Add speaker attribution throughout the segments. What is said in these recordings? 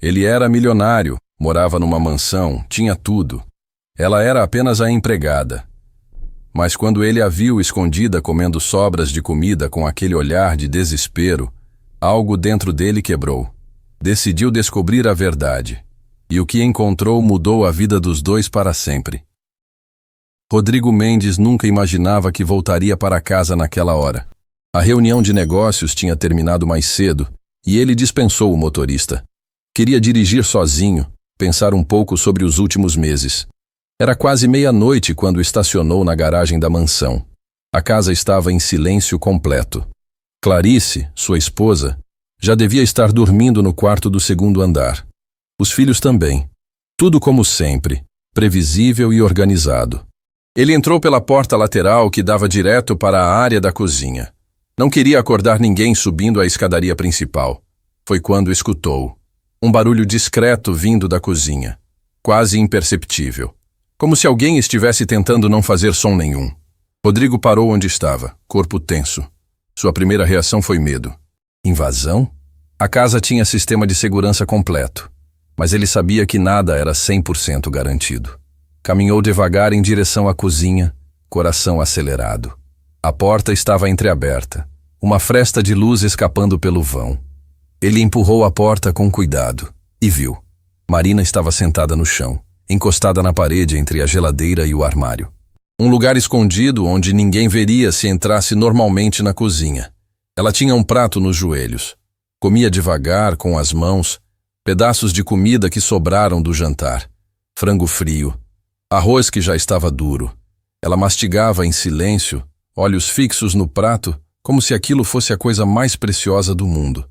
Speaker 1: Ele era milionário, morava numa mansão, tinha tudo. Ela era apenas a empregada. Mas quando ele a viu escondida comendo sobras de comida com aquele olhar de desespero, algo dentro dele quebrou. Decidiu descobrir a verdade. E o que encontrou mudou a vida dos dois para sempre. Rodrigo Mendes nunca imaginava que voltaria para casa naquela hora. A reunião de negócios tinha terminado mais cedo e ele dispensou o motorista. Queria dirigir sozinho, pensar um pouco sobre os últimos meses. Era quase meia-noite quando estacionou na garagem da mansão. A casa estava em silêncio completo. Clarice, sua esposa, já devia estar dormindo no quarto do segundo andar. Os filhos também. Tudo como sempre, previsível e organizado. Ele entrou pela porta lateral que dava direto para a área da cozinha. Não queria acordar ninguém subindo a escadaria principal. Foi quando escutou um barulho discreto vindo da cozinha, quase imperceptível, como se alguém estivesse tentando não fazer som nenhum. Rodrigo parou onde estava, corpo tenso. Sua primeira reação foi medo. Invasão? A casa tinha sistema de segurança completo, mas ele sabia que nada era 100% garantido. Caminhou devagar em direção à cozinha, coração acelerado. A porta estava entreaberta, uma fresta de luz escapando pelo vão. Ele empurrou a porta com cuidado e viu. Marina estava sentada no chão, encostada na parede entre a geladeira e o armário. Um lugar escondido onde ninguém veria se entrasse normalmente na cozinha. Ela tinha um prato nos joelhos. Comia devagar, com as mãos, pedaços de comida que sobraram do jantar. Frango frio, arroz que já estava duro. Ela mastigava em silêncio, olhos fixos no prato, como se aquilo fosse a coisa mais preciosa do mundo.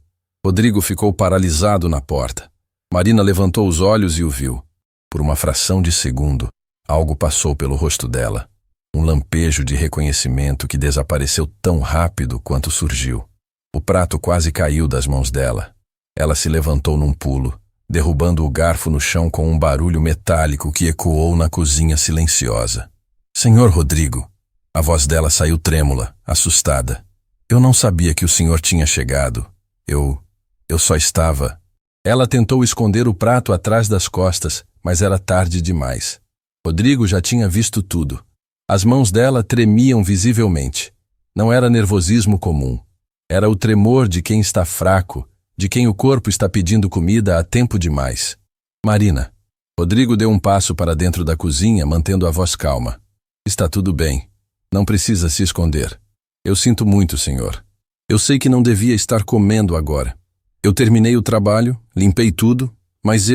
Speaker 1: Rodrigo ficou paralisado na porta. Marina levantou os olhos e o viu. Por uma fração de segundo, algo passou pelo rosto dela. Um lampejo de reconhecimento que desapareceu tão rápido quanto surgiu. O prato quase caiu das mãos dela. Ela se levantou num pulo, derrubando o garfo no chão com um barulho metálico que ecoou na cozinha silenciosa. Senhor Rodrigo. A voz dela saiu trêmula, assustada. Eu não sabia que o senhor tinha chegado. Eu só estava... Ela tentou esconder o prato atrás das costas, mas era tarde demais. Rodrigo já tinha visto tudo. As mãos dela tremiam visivelmente. Não era nervosismo comum. Era o tremor de quem está fraco, de quem o corpo está pedindo comida há tempo demais. Marina. Rodrigo deu um passo para dentro da cozinha, mantendo a voz calma. Está tudo bem. Não precisa se esconder. Eu sinto muito, senhor. Eu sei que não devia estar comendo agora. Eu terminei o trabalho, limpei tudo, mas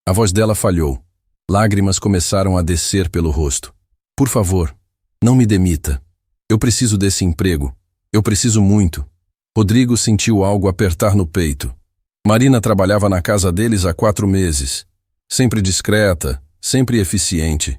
Speaker 1: A voz dela falhou. Lágrimas começaram a descer pelo rosto. Por favor, não me demita. Eu preciso desse emprego. Eu preciso muito. Rodrigo sentiu algo apertar no peito. Marina trabalhava na casa deles há 4 meses. Sempre discreta, sempre eficiente.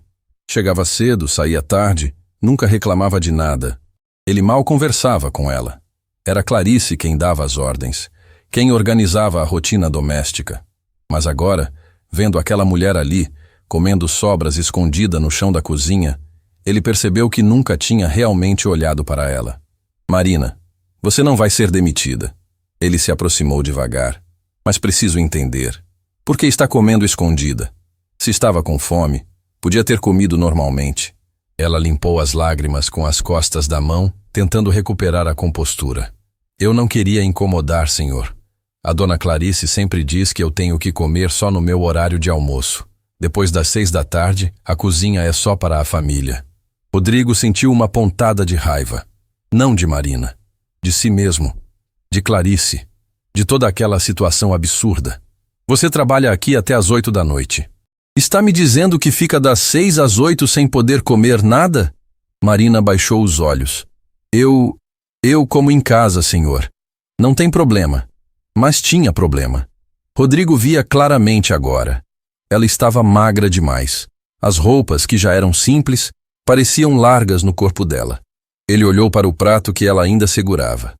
Speaker 1: Chegava cedo, saía tarde, nunca reclamava de nada. Ele mal conversava com ela. Era Clarice quem dava as ordens, quem organizava a rotina doméstica. Mas agora, vendo aquela mulher ali, comendo sobras escondida no chão da cozinha, ele percebeu que nunca tinha realmente olhado para ela. Marina, você não vai ser demitida. Ele se aproximou devagar. Mas preciso entender. Por que está comendo escondida? Se estava com fome, podia ter comido normalmente. Ela limpou as lágrimas com as costas da mão, tentando recuperar a compostura. Eu não queria incomodar, senhor. A dona Clarice sempre diz que eu tenho que comer só no meu horário de almoço. Depois das 6 da tarde, a cozinha é só para a família. Rodrigo sentiu uma pontada de raiva. Não de Marina. De si mesmo. De Clarice. De toda aquela situação absurda. Você trabalha aqui até às 8 da noite. Está me dizendo que fica das 6 às 8 sem poder comer nada? Marina baixou os olhos. Eu como em casa, senhor. Não tem problema. Mas tinha problema. Rodrigo via claramente agora. Ela estava magra demais. As roupas, que já eram simples, pareciam largas no corpo dela. Ele olhou para o prato que ela ainda segurava.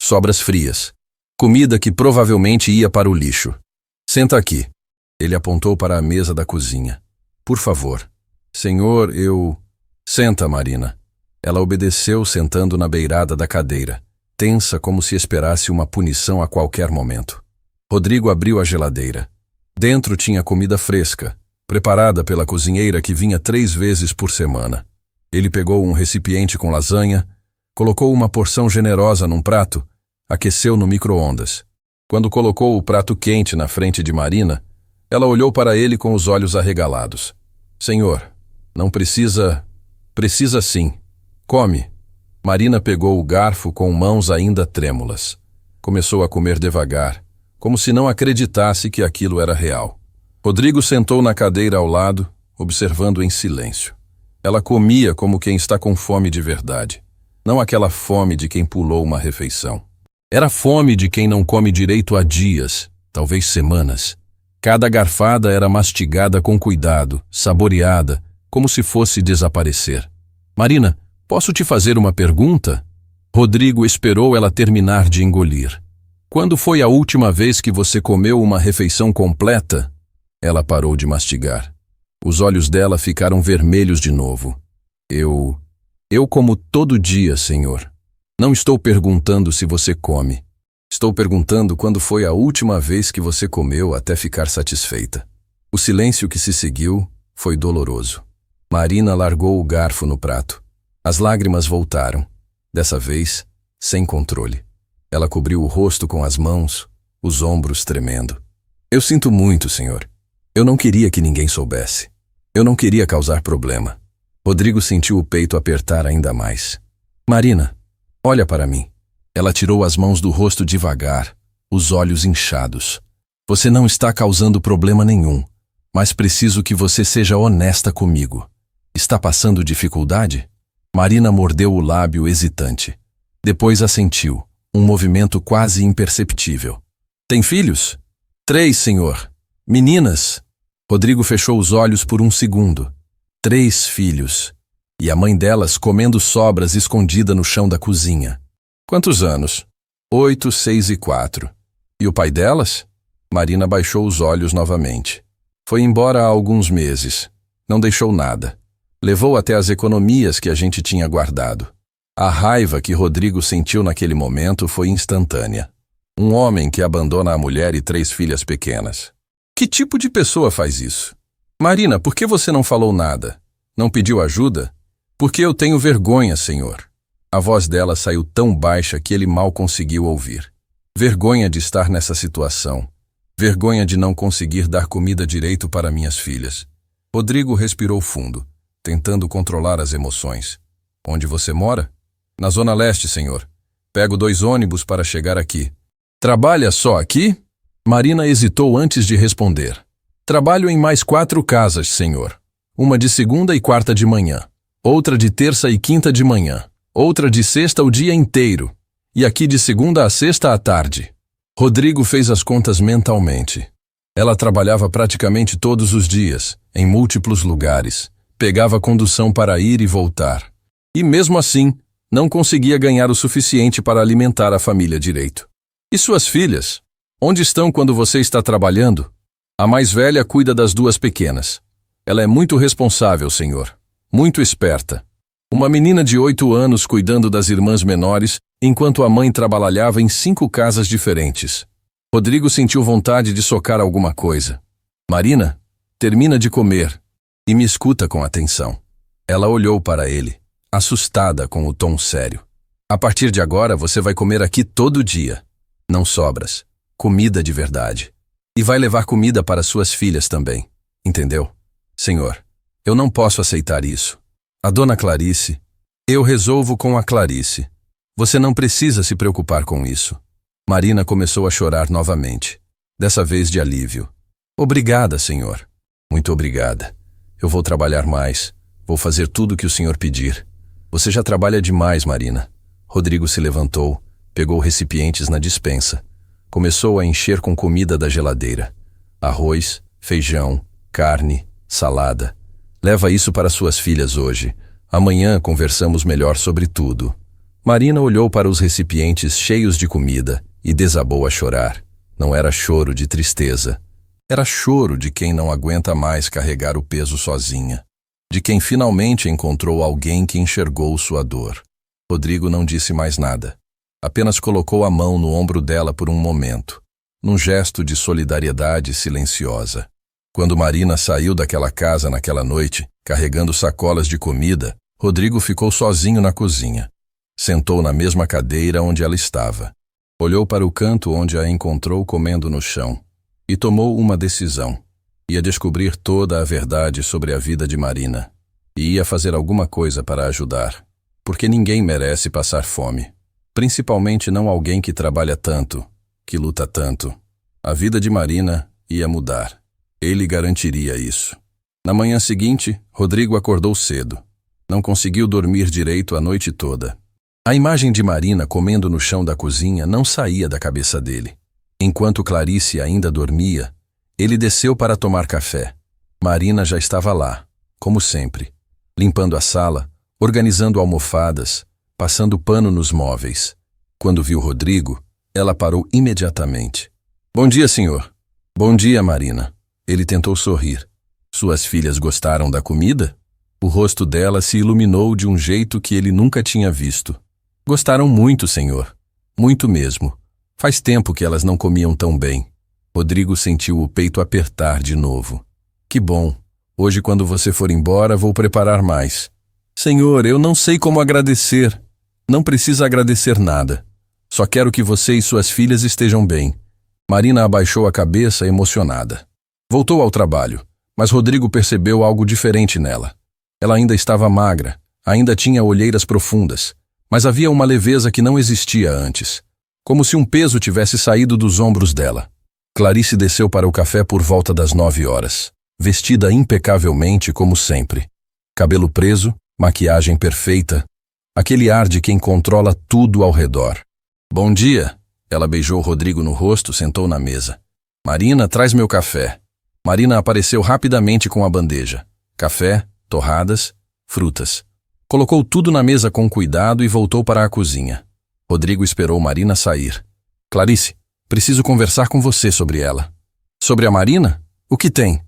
Speaker 1: Sobras frias. Comida que provavelmente ia para o lixo. Senta aqui. Ele apontou para a mesa da cozinha. Por favor. Senhor, Senta, Marina. Ela obedeceu, sentando na beirada da cadeira, tensa como se esperasse uma punição a qualquer momento. Rodrigo abriu a geladeira. Dentro tinha comida fresca, preparada pela cozinheira que vinha 3 vezes por semana. Ele pegou um recipiente com lasanha, colocou uma porção generosa num prato, aqueceu no micro-ondas. Quando colocou o prato quente na frente de Marina, ela olhou para ele com os olhos arregalados. Senhor, não precisa... Precisa sim. Come. Marina pegou o garfo com mãos ainda trêmulas. Começou a comer devagar, como se não acreditasse que aquilo era real. Rodrigo sentou na cadeira ao lado, observando em silêncio. Ela comia como quem está com fome de verdade. Não aquela fome de quem pulou uma refeição. Era fome de quem não come direito há dias, talvez semanas. Cada garfada era mastigada com cuidado, saboreada, como se fosse desaparecer. Marina, posso te fazer uma pergunta? Rodrigo esperou ela terminar de engolir. Quando foi a última vez que você comeu uma refeição completa? Ela parou de mastigar. Os olhos dela ficaram vermelhos de novo. Eu como todo dia, senhor. Não estou perguntando se você come. Estou perguntando quando foi a última vez que você comeu até ficar satisfeita. O silêncio que se seguiu foi doloroso. Marina largou o garfo no prato. As lágrimas voltaram, dessa vez, sem controle. Ela cobriu o rosto com as mãos, os ombros tremendo. Eu sinto muito, senhor. Eu não queria que ninguém soubesse. Eu não queria causar problema. Rodrigo sentiu o peito apertar ainda mais. Marina, olha para mim. Ela tirou as mãos do rosto devagar, os olhos inchados. Você não está causando problema nenhum, mas preciso que você seja honesta comigo. Está passando dificuldade? Marina mordeu o lábio hesitante. Depois assentiu, um movimento quase imperceptível. Tem filhos? 3, senhor. Meninas? Rodrigo fechou os olhos por um segundo. 3 filhos. E a mãe delas comendo sobras escondida no chão da cozinha. Quantos anos? 8, 6 e 4. E o pai delas? Marina baixou os olhos novamente. Foi embora há alguns meses. Não deixou nada. Levou até as economias que a gente tinha guardado. A raiva que Rodrigo sentiu naquele momento foi instantânea. Um homem que abandona a mulher e 3 filhas pequenas. Que tipo de pessoa faz isso? Marina, por que você não falou nada? Não pediu ajuda? Porque eu tenho vergonha, senhor. A voz dela saiu tão baixa que ele mal conseguiu ouvir. Vergonha de estar nessa situação. Vergonha de não conseguir dar comida direito para minhas filhas. Rodrigo respirou fundo, tentando controlar as emoções. Onde você mora? Na Zona Leste, senhor. Pego 2 ônibus para chegar aqui. Trabalha só aqui? Marina hesitou antes de responder. Trabalho em mais 4 casas, senhor. Uma de segunda e quarta de manhã. Outra de terça e quinta de manhã. Outra de sexta o dia inteiro. E aqui de segunda a sexta à tarde. Rodrigo fez as contas mentalmente. Ela trabalhava praticamente todos os dias, em múltiplos lugares. Pegava condução para ir e voltar. E mesmo assim, não conseguia ganhar o suficiente para alimentar a família direito. E suas filhas? Onde estão quando você está trabalhando? A mais velha cuida das 2 pequenas. Ela é muito responsável, senhor. Muito esperta. Uma menina de 8 anos cuidando das irmãs menores, enquanto a mãe trabalhava em 5 casas diferentes. Rodrigo sentiu vontade de socar alguma coisa. Marina, termina de comer. E me escuta com atenção. Ela olhou para ele, assustada com o tom sério. A partir de agora você vai comer aqui todo dia. Não sobras. Comida de verdade. E vai levar comida para suas filhas também. Entendeu? Senhor, eu não posso aceitar isso. A dona Clarice... Eu resolvo com a Clarice. Você não precisa se preocupar com isso. Marina começou a chorar novamente. Dessa vez de alívio. Obrigada, senhor. Muito obrigada. Eu vou trabalhar mais. Vou fazer tudo o que o senhor pedir. Você já trabalha demais, Marina. Rodrigo se levantou, pegou recipientes na despensa. Começou a encher com comida da geladeira. Arroz, feijão, carne, salada. Leva isso para suas filhas hoje. Amanhã conversamos melhor sobre tudo. Marina olhou para os recipientes cheios de comida e desabou a chorar. Não era choro de tristeza. Era choro de quem não aguenta mais carregar o peso sozinha. De quem finalmente encontrou alguém que enxergou sua dor. Rodrigo não disse mais nada. Apenas colocou a mão no ombro dela por um momento. num gesto de solidariedade silenciosa. Quando Marina saiu daquela casa naquela noite, carregando sacolas de comida, Rodrigo ficou sozinho na cozinha. Sentou na mesma cadeira onde ela estava. Olhou para o canto onde a encontrou comendo no chão e tomou uma decisão. Ia descobrir toda a verdade sobre a vida de Marina e ia fazer alguma coisa para ajudar, porque ninguém merece passar fome, principalmente não alguém que trabalha tanto, que luta tanto. A vida de Marina ia mudar. Ele garantiria isso. Na manhã seguinte, Rodrigo acordou cedo. Não conseguiu dormir direito a noite toda. A imagem de Marina comendo no chão da cozinha não saía da cabeça dele. Enquanto Clarice ainda dormia, ele desceu para tomar café. Marina já estava lá, como sempre, limpando a sala, organizando almofadas, passando pano nos móveis. Quando viu Rodrigo, ela parou imediatamente. Bom dia, senhor. Bom dia, Marina. Ele tentou sorrir. Suas filhas gostaram da comida? O rosto dela se iluminou de um jeito que ele nunca tinha visto. Gostaram muito, senhor. Muito mesmo. Faz tempo que elas não comiam tão bem. Rodrigo sentiu o peito apertar de novo. Que bom. Hoje, quando você for embora, vou preparar mais. Senhor, eu não sei como agradecer. Não precisa agradecer nada. Só quero que você e suas filhas estejam bem. Marina abaixou a cabeça, emocionada. Voltou ao trabalho, mas Rodrigo percebeu algo diferente nela. Ela ainda estava magra, ainda tinha olheiras profundas, mas havia uma leveza que não existia antes, como se um peso tivesse saído dos ombros dela. Clarice desceu para o café por volta das 9 horas, vestida impecavelmente como sempre. Cabelo preso, maquiagem perfeita, aquele ar de quem controla tudo ao redor. Bom dia! Ela beijou Rodrigo no rosto, sentou na mesa. Marina, traz meu café. Marina apareceu rapidamente com a bandeja. Café, torradas, frutas. Colocou tudo na mesa com cuidado e voltou para a cozinha. Rodrigo esperou Marina sair. Clarice, preciso conversar com você sobre ela. Sobre a Marina? O que tem?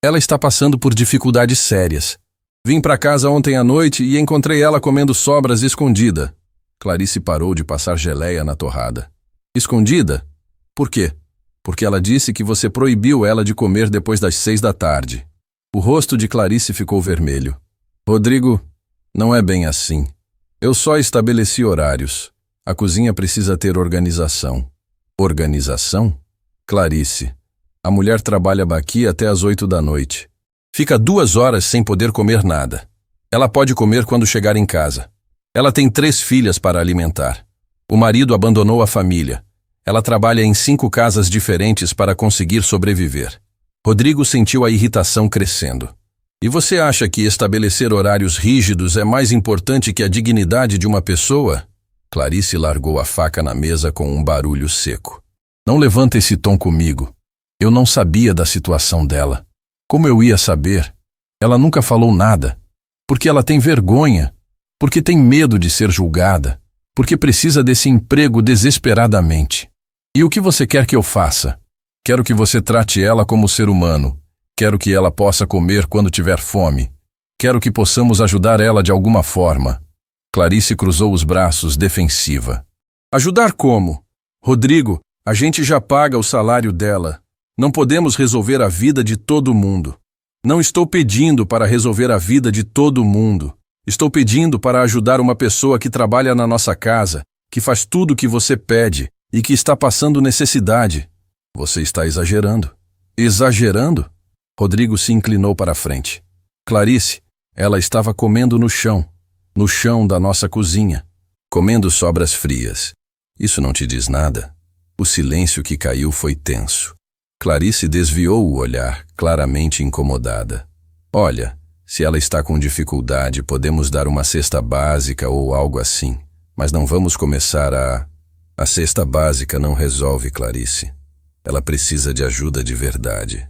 Speaker 1: Ela está passando por dificuldades sérias. Vim para casa ontem à noite e encontrei ela comendo sobras escondida. Clarice parou de passar geleia na torrada. Escondida? Por quê? Porque ela disse que você proibiu ela de comer depois das 6 da tarde. O rosto de Clarice ficou vermelho. Rodrigo, não é bem assim. Eu só estabeleci horários. A cozinha precisa ter organização. Organização? Clarice, a mulher trabalha aqui até às 8 da noite. Fica 2 horas sem poder comer nada. Ela pode comer quando chegar em casa. Ela tem 3 filhas para alimentar. O marido abandonou a família. Ela trabalha em 5 casas diferentes para conseguir sobreviver. Rodrigo sentiu a irritação crescendo. E você acha que estabelecer horários rígidos é mais importante que a dignidade de uma pessoa? Clarice largou a faca na mesa com um barulho seco. Não levanta esse tom comigo. Eu não sabia da situação dela. Como eu ia saber? Ela nunca falou nada. Porque ela tem vergonha. Porque tem medo de ser julgada. Porque precisa desse emprego desesperadamente. E o que você quer que eu faça? Quero que você trate ela como ser humano. Quero que ela possa comer quando tiver fome. Quero que possamos ajudar ela de alguma forma. Clarice cruzou os braços, defensiva. Ajudar como? Rodrigo, a gente já paga o salário dela. Não podemos resolver a vida de todo mundo. Não estou pedindo para resolver a vida de todo mundo. Estou pedindo para ajudar uma pessoa que trabalha na nossa casa, que faz tudo o que você pede e que está passando necessidade. Você está exagerando. Exagerando? Rodrigo se inclinou para a frente. Clarice, ela estava comendo no chão da nossa cozinha, comendo sobras frias. Isso não te diz nada? O silêncio que caiu foi tenso. Clarice desviou o olhar, claramente incomodada. Olha, se ela está com dificuldade, podemos dar uma cesta básica ou algo assim, mas não vamos começar a... A cesta básica não resolve, Clarice. Ela precisa de ajuda de verdade.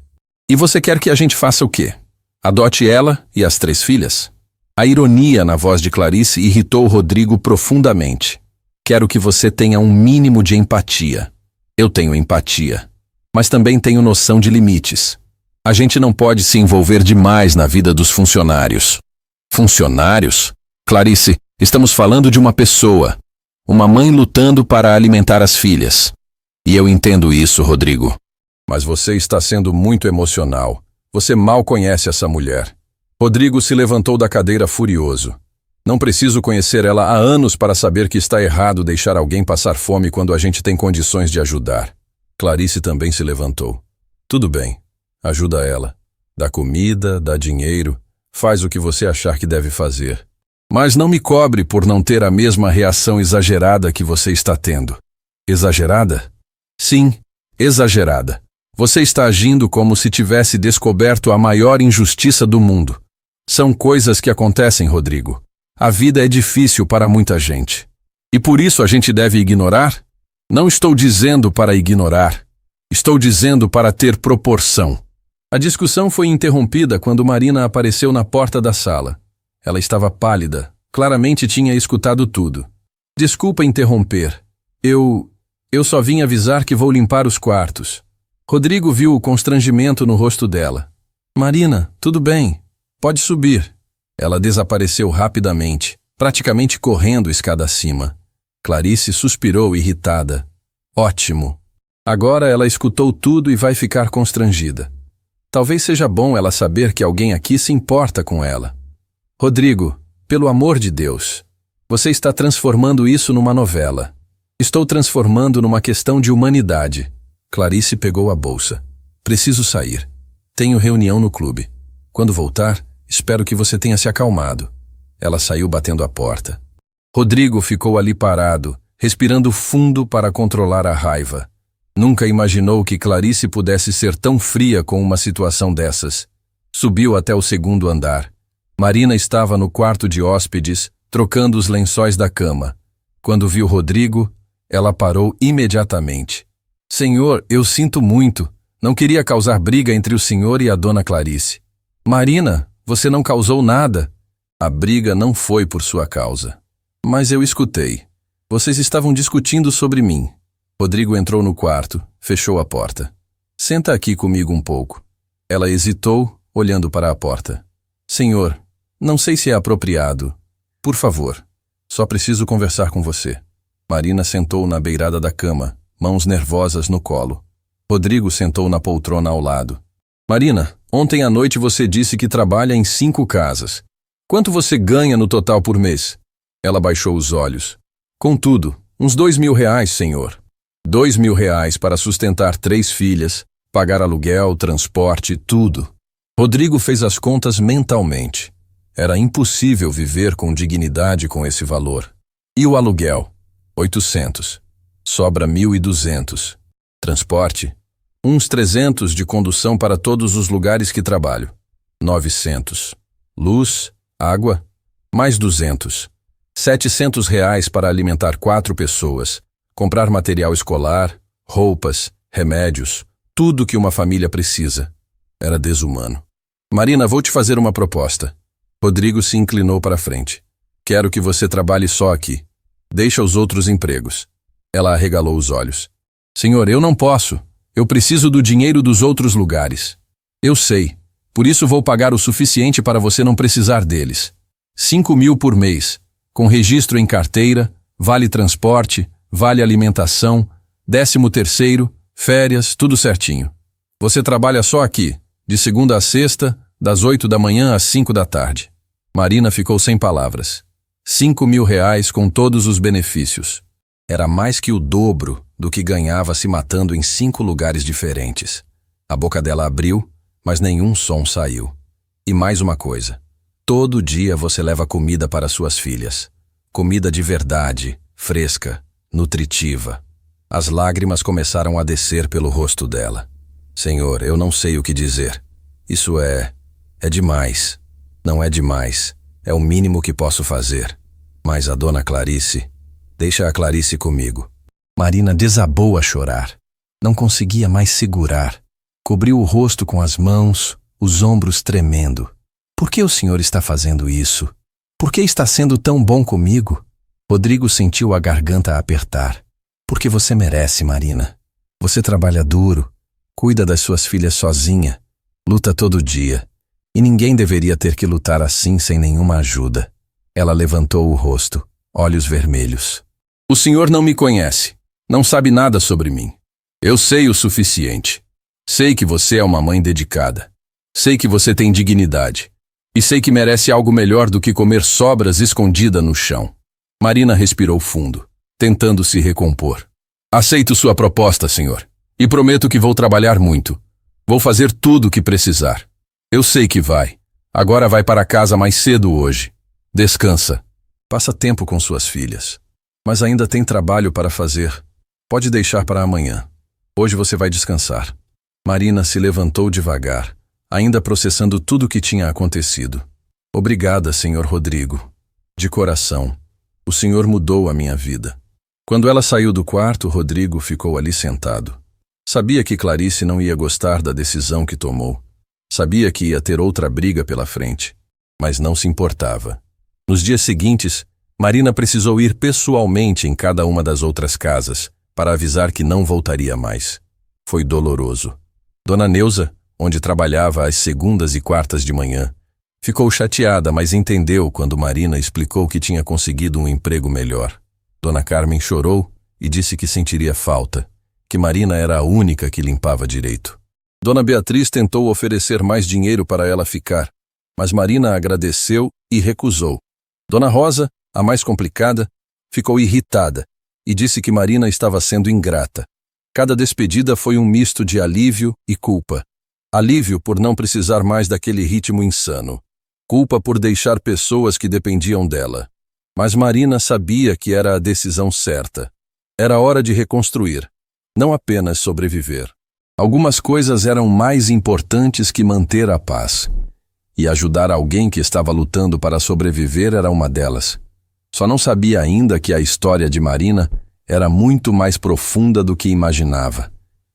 Speaker 1: E você quer que a gente faça o quê? Adote ela e as 3 filhas? A ironia na voz de Clarice irritou Rodrigo profundamente. Quero que você tenha um mínimo de empatia. Eu tenho empatia, mas também tenho noção de limites. A gente não pode se envolver demais na vida dos funcionários. Funcionários? Clarice, estamos falando de uma pessoa. Uma mãe lutando para alimentar as filhas.
Speaker 2: E eu entendo isso, Rodrigo.
Speaker 1: Mas você está sendo muito emocional. Você mal conhece essa mulher. Rodrigo se levantou da cadeira furioso. Não preciso conhecer ela há anos para saber que está errado deixar alguém passar fome quando a gente tem condições de ajudar. Clarice também se levantou. Tudo bem, ajuda ela. Dá comida, dá dinheiro, faz o que você achar que deve fazer. Mas não me cobre por não ter a mesma reação exagerada que você está tendo. Exagerada? Sim, exagerada. Você está agindo como se tivesse descoberto a maior injustiça do mundo. São coisas que acontecem, Rodrigo. A vida é difícil para muita gente. E por isso a gente deve ignorar? Não estou dizendo para ignorar. Estou dizendo para ter proporção. A discussão foi interrompida quando Marina apareceu na porta da sala. Ela estava pálida. Claramente tinha escutado tudo. Desculpa interromper. Eu só vim avisar que vou limpar os quartos. Rodrigo viu o constrangimento no rosto dela. Marina, tudo bem. Pode subir. Ela desapareceu rapidamente, praticamente correndo escada acima. Clarice suspirou irritada. Ótimo. Agora ela escutou tudo e vai ficar constrangida. Talvez seja bom ela saber que alguém aqui se importa com ela. Rodrigo, pelo amor de Deus, você está transformando isso numa novela. Estou transformando numa questão de humanidade. Clarice pegou a bolsa. Preciso sair. Tenho reunião no clube. Quando voltar, espero que você tenha se acalmado. Ela saiu batendo a porta. Rodrigo ficou ali parado, respirando fundo para controlar a raiva. Nunca imaginou que Clarice pudesse ser tão fria com uma situação dessas. Subiu até o segundo andar. Marina estava no quarto de hóspedes, trocando os lençóis da cama. Quando viu Rodrigo, ela parou imediatamente. Senhor, eu sinto muito. Não queria causar briga entre o senhor e a dona Clarice. Marina, você não causou nada. A briga não foi por sua causa. Mas eu escutei. Vocês estavam discutindo sobre mim. Rodrigo entrou no quarto, fechou a porta. Senta aqui comigo um pouco. Ela hesitou, olhando para a porta. Senhor, não sei se é apropriado. Por favor, só preciso conversar com você. Marina sentou na beirada da cama, mãos nervosas no colo. Rodrigo sentou na poltrona ao lado. Marina, ontem à noite você disse que trabalha em 5 casas. Quanto você ganha no total por mês? Ela baixou os olhos. Contudo, uns R$2.000, senhor. R$2.000 para sustentar 3 filhas, pagar aluguel, transporte, tudo. Rodrigo fez as contas mentalmente. Era impossível viver com dignidade com esse valor. E o aluguel? 800. Sobra 1.200. Transporte? Uns 300 de condução para todos os lugares que trabalho. 900. Luz, água? Mais 200. R$700 para alimentar 4 pessoas. Comprar material escolar, roupas, remédios, tudo que uma família precisa. Era desumano. Marina, vou te fazer uma proposta. Rodrigo se inclinou para frente. Quero que você trabalhe só aqui. Deixa os outros empregos. Ela arregalou os olhos. Senhor, eu não posso. Eu preciso do dinheiro dos outros lugares. Eu sei. Por isso vou pagar o suficiente para você não precisar deles. 5.000 por mês, com registro em carteira, vale transporte, vale alimentação, 13º, férias, tudo certinho. Você trabalha só aqui, de segunda a sexta, das 8 da manhã às 5 da tarde. Marina ficou sem palavras. R$5.000 com todos os benefícios. Era mais que o dobro do que ganhava se matando em 5 lugares diferentes. A boca dela abriu, mas nenhum som saiu. E mais uma coisa. Todo dia você leva comida para suas filhas. Comida de verdade, fresca, nutritiva. As lágrimas começaram a descer pelo rosto dela. Senhor, eu não sei o que dizer. Isso é demais. Não é demais. É o mínimo que posso fazer. Mas a dona Clarice... Deixa a Clarice comigo. Marina desabou a chorar. Não conseguia mais segurar. Cobriu o rosto com as mãos, os ombros tremendo. Por que o senhor está fazendo isso? Por que está sendo tão bom comigo? Rodrigo sentiu a garganta apertar. Porque você merece, Marina. Você trabalha duro, cuida das suas filhas sozinha, luta todo dia. E ninguém deveria ter que lutar assim sem nenhuma ajuda. Ela levantou o rosto, olhos vermelhos. O senhor não me conhece. Não sabe nada sobre mim. Eu sei o suficiente. Sei que você é uma mãe dedicada. Sei que você tem dignidade. E sei que merece algo melhor do que comer sobras escondida no chão. Marina respirou fundo, tentando se recompor. Aceito sua proposta, senhor. E prometo que vou trabalhar muito. Vou fazer tudo o que precisar. Eu sei que vai. Agora vai para casa mais cedo hoje. Descansa. Passa tempo com suas filhas. Mas ainda tem trabalho para fazer. Pode deixar para amanhã. Hoje você vai descansar. Marina se levantou devagar, ainda processando tudo o que tinha acontecido. Obrigada, senhor Rodrigo. De coração. O senhor mudou a minha vida. Quando ela saiu do quarto, Rodrigo ficou ali sentado. Sabia que Clarice não ia gostar da decisão que tomou. Sabia que ia ter outra briga pela frente. Mas não se importava. Nos dias seguintes, Marina precisou ir pessoalmente em cada uma das outras casas para avisar que não voltaria mais. Foi doloroso. Dona Neuza, onde trabalhava às segundas e quartas de manhã, ficou chateada, mas entendeu quando Marina explicou que tinha conseguido um emprego melhor. Dona Carmen chorou e disse que sentiria falta, que Marina era a única que limpava direito. Dona Beatriz tentou oferecer mais dinheiro para ela ficar, mas Marina agradeceu e recusou. Dona Rosa, a mais complicada, ficou irritada e disse que Marina estava sendo ingrata. Cada despedida foi um misto de alívio e culpa. Alívio por não precisar mais daquele ritmo insano. Culpa por deixar pessoas que dependiam dela. Mas Marina sabia que era a decisão certa. Era hora de reconstruir, não apenas sobreviver. Algumas coisas eram mais importantes que manter a paz. E ajudar alguém que estava lutando para sobreviver era uma delas. Só não sabia ainda que a história de Marina era muito mais profunda do que imaginava.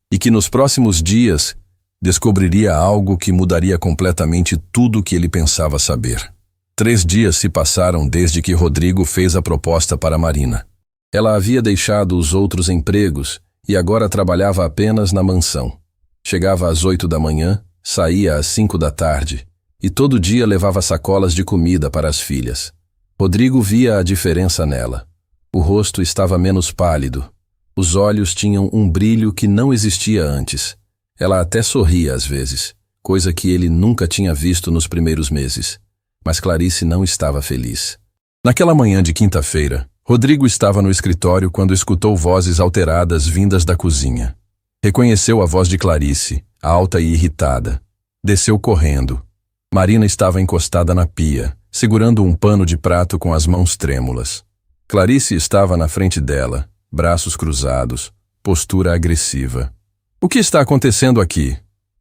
Speaker 1: E que nos próximos dias descobriria algo que mudaria completamente tudo o que ele pensava saber. 3 dias se passaram desde que Rodrigo fez a proposta para Marina. Ela havia deixado os outros empregos e agora trabalhava apenas na mansão. Chegava às 8 da manhã, saía às 5 da tarde e todo dia levava sacolas de comida para as filhas. Rodrigo via a diferença nela. O rosto estava menos pálido. Os olhos tinham um brilho que não existia antes. Ela até sorria às vezes, coisa que ele nunca tinha visto nos primeiros meses. Mas Clarice não estava feliz. Naquela manhã de quinta-feira, Rodrigo estava no escritório quando escutou vozes alteradas vindas da cozinha. Reconheceu a voz de Clarice, alta e irritada. Desceu correndo. Marina estava encostada na pia, segurando um pano de prato com as mãos trêmulas. Clarice estava na frente dela, braços cruzados, postura agressiva. O que está acontecendo aqui?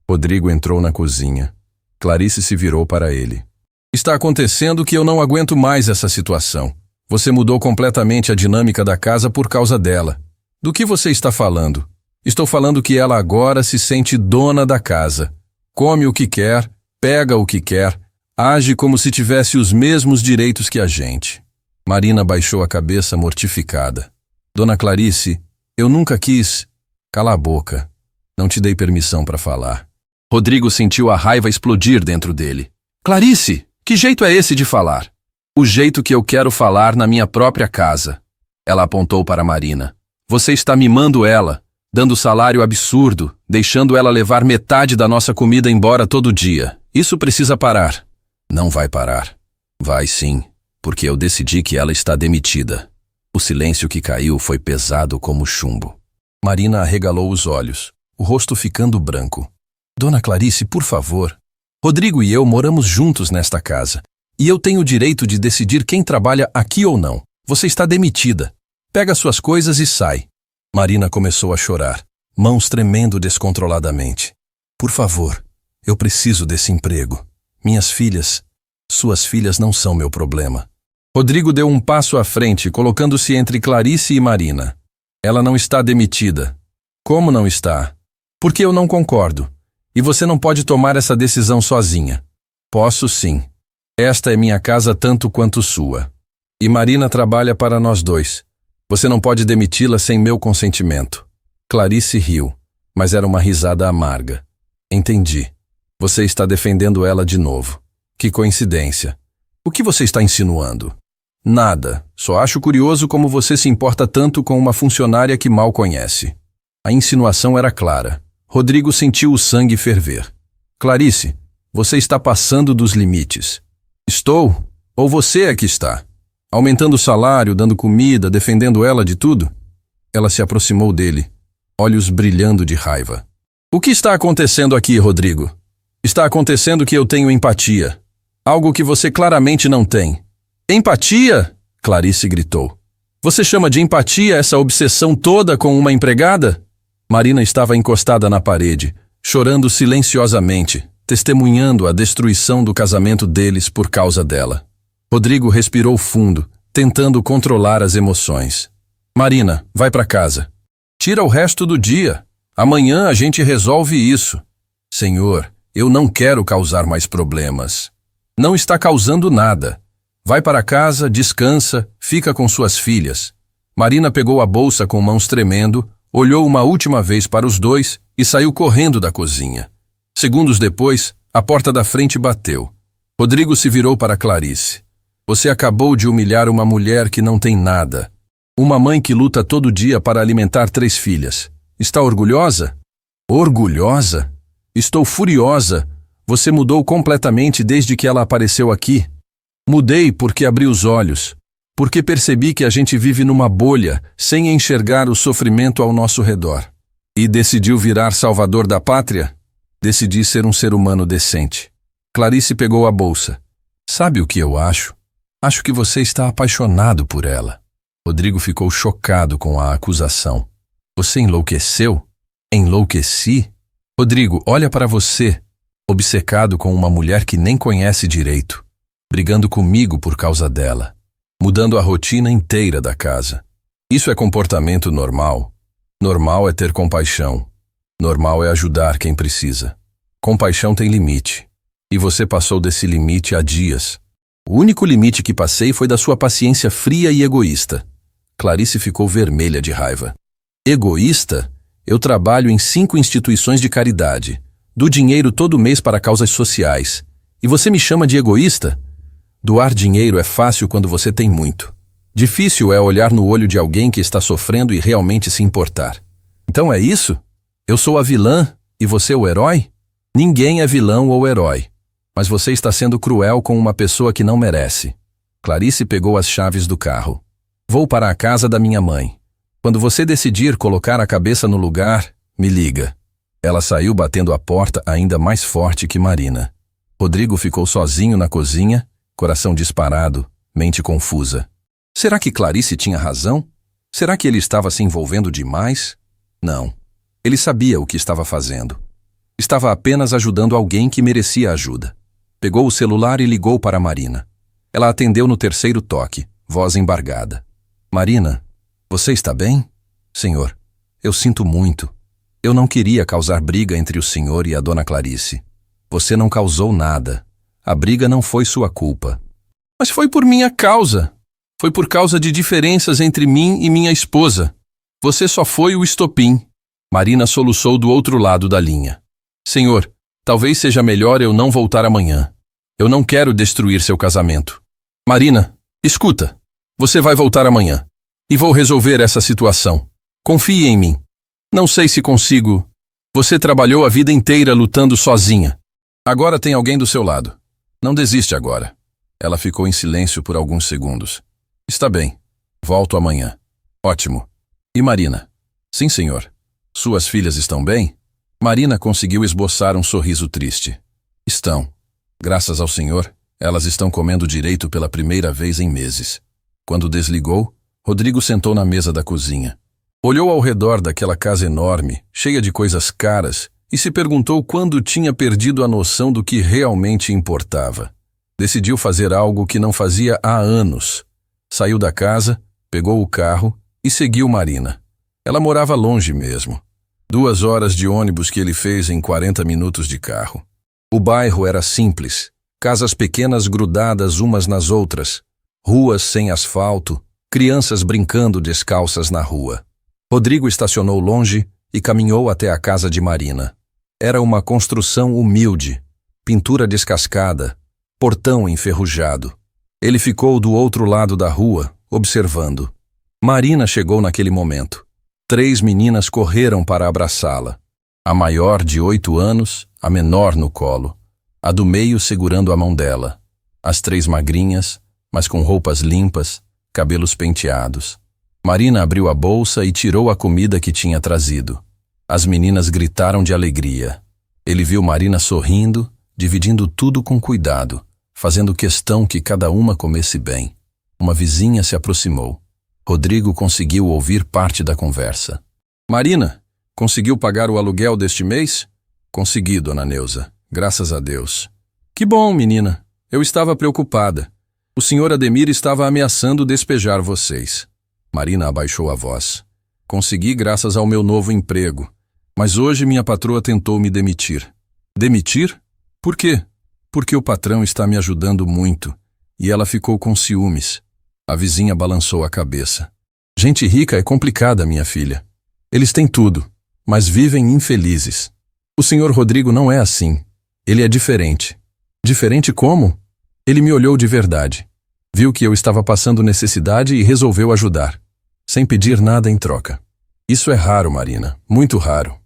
Speaker 1: Rodrigo entrou na cozinha. Clarice se virou para ele. Está acontecendo que eu não aguento mais essa situação. Você mudou completamente a dinâmica da casa por causa dela. Do que você está falando? Estou falando que ela agora se sente dona da casa. Come o que quer, pega o que quer, age como se tivesse os mesmos direitos que a gente. Marina baixou a cabeça mortificada. Dona Clarice, eu nunca quis... Cala a boca. Não te dei permissão para falar. Rodrigo sentiu a raiva explodir dentro dele. Clarice, que jeito é esse de falar? O jeito que eu quero falar na minha própria casa. Ela apontou para Marina. Você está mimando ela, dando salário absurdo, deixando ela levar metade da nossa comida embora todo dia. Isso precisa parar. Não vai parar. Vai sim, porque eu decidi que ela está demitida. O silêncio que caiu foi pesado como chumbo. Marina arregalou os olhos, o rosto ficando branco. Dona Clarice, por favor. Rodrigo e eu moramos juntos nesta casa. E eu tenho o direito de decidir quem trabalha aqui ou não. Você está demitida. Pega suas coisas e sai. Marina começou a chorar, mãos tremendo descontroladamente. Por favor, eu preciso desse emprego. Minhas filhas, suas filhas não são meu problema. Rodrigo deu um passo à frente, colocando-se entre Clarice e Marina. Ela não está demitida. Como não está? Porque eu não concordo. E você não pode tomar essa decisão sozinha. Posso sim. Esta é minha casa tanto quanto sua. E Marina trabalha para nós dois. Você não pode demiti-la sem meu consentimento. Clarice riu, mas era uma risada amarga. Entendi. Você está defendendo ela de novo. Que coincidência. O que você está insinuando? Nada. Só acho curioso como você se importa tanto com uma funcionária que mal conhece. A insinuação era clara. Rodrigo sentiu o sangue ferver. Clarice, você está passando dos limites. Estou? Ou você é que está? Aumentando o salário, dando comida, defendendo ela de tudo? Ela se aproximou dele, olhos brilhando de raiva. O que está acontecendo aqui, Rodrigo? Está acontecendo que eu tenho empatia. Algo que você claramente não tem. Empatia? Clarice gritou. Você chama de empatia essa obsessão toda com uma empregada? Marina estava encostada na parede, chorando silenciosamente, testemunhando a destruição do casamento deles por causa dela. Rodrigo respirou fundo, tentando controlar as emoções. Marina, vai para casa. Tira o resto do dia. Amanhã a gente resolve isso. Senhor, eu não quero causar mais problemas. Não está causando nada. Vai para casa, descansa, fica com suas filhas. Marina pegou a bolsa com mãos tremendo, olhou uma última vez para os dois e saiu correndo da cozinha. Segundos depois, a porta da frente bateu. Rodrigo se virou para Clarice. Você acabou de humilhar uma mulher que não tem nada. Uma mãe que luta todo dia para alimentar 3 filhas. Está orgulhosa? Orgulhosa? Estou furiosa. Você mudou completamente desde que ela apareceu aqui. Mudei porque abri os olhos. Porque percebi que a gente vive numa bolha, sem enxergar o sofrimento ao nosso redor. E decidiu virar salvador da pátria? Decidi ser um ser humano decente. Clarice pegou a bolsa. Sabe o que eu acho? Acho que você está apaixonado por ela. Rodrigo ficou chocado com a acusação. Você enlouqueceu? Enlouqueci? Rodrigo, olha para você, obcecado com uma mulher que nem conhece direito, brigando comigo por causa dela, mudando a rotina inteira da casa. Isso é comportamento normal. Normal é ter compaixão. Normal é ajudar quem precisa. Compaixão tem limite. E você passou desse limite há dias. O único limite que passei foi da sua paciência fria e egoísta. Clarice ficou vermelha de raiva. Egoísta? Eu trabalho em 5 instituições de caridade. Dou dinheiro todo mês para causas sociais. E você me chama de egoísta? Doar dinheiro é fácil quando você tem muito. Difícil é olhar no olho de alguém que está sofrendo e realmente se importar. Então é isso? Eu sou a vilã e você o herói? Ninguém é vilão ou herói. Mas você está sendo cruel com uma pessoa que não merece. Clarice pegou as chaves do carro. Vou para a casa da minha mãe. Quando você decidir colocar a cabeça no lugar, me liga. Ela saiu batendo a porta ainda mais forte que Marina. Rodrigo ficou sozinho na cozinha, coração disparado, mente confusa. Será que Clarice tinha razão? Será que ele estava se envolvendo demais? Não. Ele sabia o que estava fazendo. Estava apenas ajudando alguém que merecia ajuda. Pegou o celular e ligou para Marina. Ela atendeu no 3º toque, voz embargada. Marina, você está bem? Senhor, eu sinto muito. Eu não queria causar briga entre o senhor e a dona Clarice. Você não causou nada. A briga não foi sua culpa. Mas foi por minha causa. Foi por causa de diferenças entre mim e minha esposa. Você só foi o estopim. Marina soluçou do outro lado da linha. Senhor, talvez seja melhor eu não voltar amanhã. Eu não quero destruir seu casamento. Marina, escuta. Você vai voltar amanhã. E vou resolver essa situação. Confie em mim. Não sei se consigo. Você trabalhou a vida inteira lutando sozinha. Agora tem alguém do seu lado. Não desiste agora. Ela ficou em silêncio por alguns segundos. Está bem. Volto amanhã. Ótimo. E Marina? Sim, senhor. Suas filhas estão bem? Marina conseguiu esboçar um sorriso triste. Estão. Graças ao senhor, elas estão comendo direito pela primeira vez em meses. Quando desligou, Rodrigo sentou na mesa da cozinha. Olhou ao redor daquela casa enorme, cheia de coisas caras, e se perguntou quando tinha perdido a noção do que realmente importava. Decidiu fazer algo que não fazia há anos. Saiu da casa, pegou o carro e seguiu Marina. Ela morava longe mesmo. 2 horas de ônibus que ele fez em 40 minutos de carro. O bairro era simples, casas pequenas grudadas umas nas outras, ruas sem asfalto, crianças brincando descalças na rua. Rodrigo estacionou longe e caminhou até a casa de Marina. Era uma construção humilde, pintura descascada, portão enferrujado. Ele ficou do outro lado da rua, observando. Marina chegou naquele momento. 3 meninas correram para abraçá-la. A maior de 8 anos, a menor no colo, a do meio segurando a mão dela. As 3 magrinhas, mas com roupas limpas, cabelos penteados. Marina abriu a bolsa e tirou a comida que tinha trazido. As meninas gritaram de alegria. Ele viu Marina sorrindo, dividindo tudo com cuidado, fazendo questão que cada uma comesse bem. Uma vizinha se aproximou. Rodrigo conseguiu ouvir parte da conversa. Marina, conseguiu pagar o aluguel deste mês? Consegui, dona Neuza, graças a Deus. Que bom, menina. Eu estava preocupada. O senhor Ademir estava ameaçando despejar vocês. Marina abaixou a voz. Consegui graças ao meu novo emprego. Mas hoje minha patroa tentou me demitir. Demitir? Por quê? Porque o patrão está me ajudando muito. E ela ficou com ciúmes. A vizinha balançou a cabeça. Gente rica é complicada, minha filha. Eles têm tudo, mas vivem infelizes. O senhor Rodrigo não é assim. Ele é diferente. Diferente como? Ele me olhou de verdade. Viu que eu estava passando necessidade e resolveu ajudar, sem pedir nada em troca. Isso é raro, Marina, muito raro.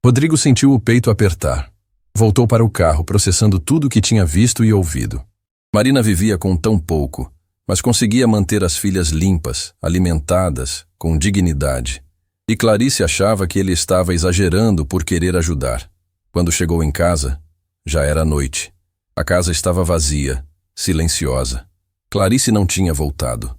Speaker 1: Rodrigo sentiu o peito apertar. Voltou para o carro, processando tudo o que tinha visto e ouvido. Marina vivia com tão pouco, mas conseguia manter as filhas limpas, alimentadas, com dignidade. E Clarice achava que ele estava exagerando por querer ajudar. Quando chegou em casa, já era noite. A casa estava vazia, silenciosa. Clarice não tinha voltado.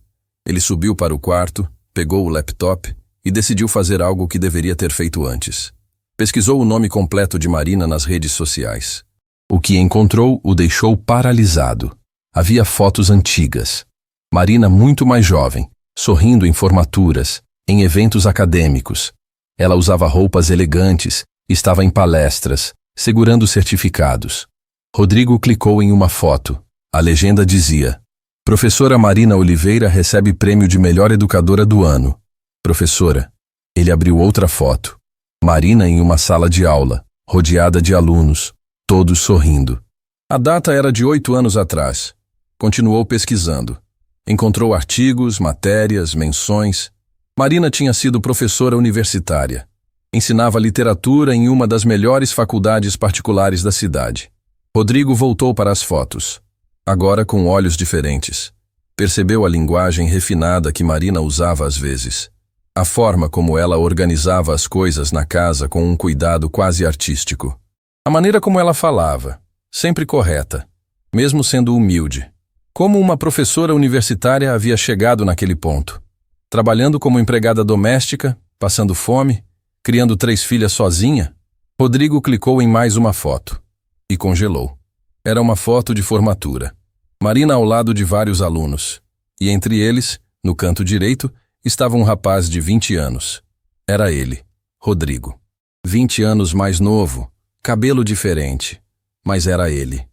Speaker 1: Ele subiu para o quarto, pegou o laptop e decidiu fazer algo que deveria ter feito antes. Pesquisou o nome completo de Marina nas redes sociais. O que encontrou o deixou paralisado. Havia fotos antigas. Marina muito mais jovem, sorrindo em formaturas, em eventos acadêmicos. Ela usava roupas elegantes, estava em palestras, segurando certificados. Rodrigo clicou em uma foto. A legenda dizia: Professora Marina Oliveira recebe prêmio de melhor educadora do ano. Professora. Ele abriu outra foto. Marina em uma sala de aula, rodeada de alunos, todos sorrindo. A data era de 8 anos atrás. Continuou pesquisando. Encontrou artigos, matérias, menções. Marina tinha sido professora universitária. Ensinava literatura em uma das melhores faculdades particulares da cidade. Rodrigo voltou para as fotos, agora com olhos diferentes. Percebeu a linguagem refinada que Marina usava às vezes. A forma como ela organizava as coisas na casa com um cuidado quase artístico. A maneira como ela falava, sempre correta, mesmo sendo humilde. Como uma professora universitária havia chegado naquele ponto. Trabalhando como empregada doméstica, passando fome, criando 3 filhas sozinha, Rodrigo clicou em mais uma foto e congelou. Era uma foto de formatura. Marina ao lado de vários alunos. E entre eles, no canto direito, estava um rapaz de 20 anos. Era ele, Rodrigo. 20 anos mais novo, cabelo diferente. Mas era ele.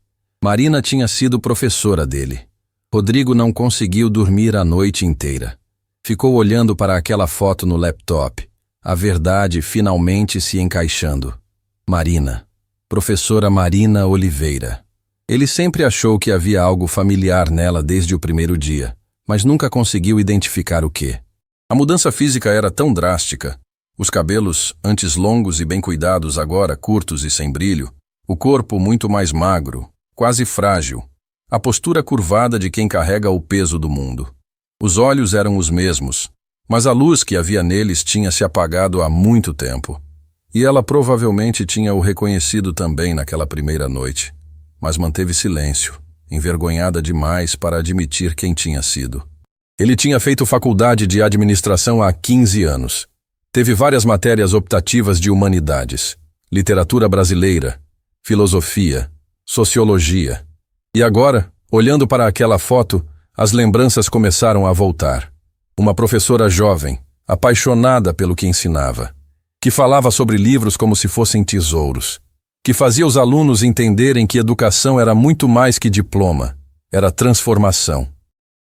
Speaker 1: Marina tinha sido professora dele. Rodrigo não conseguiu dormir a noite inteira. Ficou olhando para aquela foto no laptop, a verdade finalmente se encaixando. Marina. Professora Marina Oliveira. Ele sempre achou que havia algo familiar nela desde o primeiro dia, mas nunca conseguiu identificar o quê. A mudança física era tão drástica. Os cabelos, antes longos e bem cuidados, agora curtos e sem brilho. O corpo muito mais magro, quase frágil. A postura curvada de quem carrega o peso do mundo. Os olhos eram os mesmos, mas a luz que havia neles tinha se apagado há muito tempo. E ela provavelmente tinha o reconhecido também naquela primeira noite, mas manteve silêncio, envergonhada demais para admitir quem tinha sido. Ele tinha feito faculdade de administração há 15 anos. Teve várias matérias optativas de humanidades, literatura brasileira, filosofia, sociologia. E agora, olhando para aquela foto, as lembranças começaram a voltar. Uma professora jovem, apaixonada pelo que ensinava, que falava sobre livros como se fossem tesouros, que fazia os alunos entenderem que educação era muito mais que diploma, era transformação.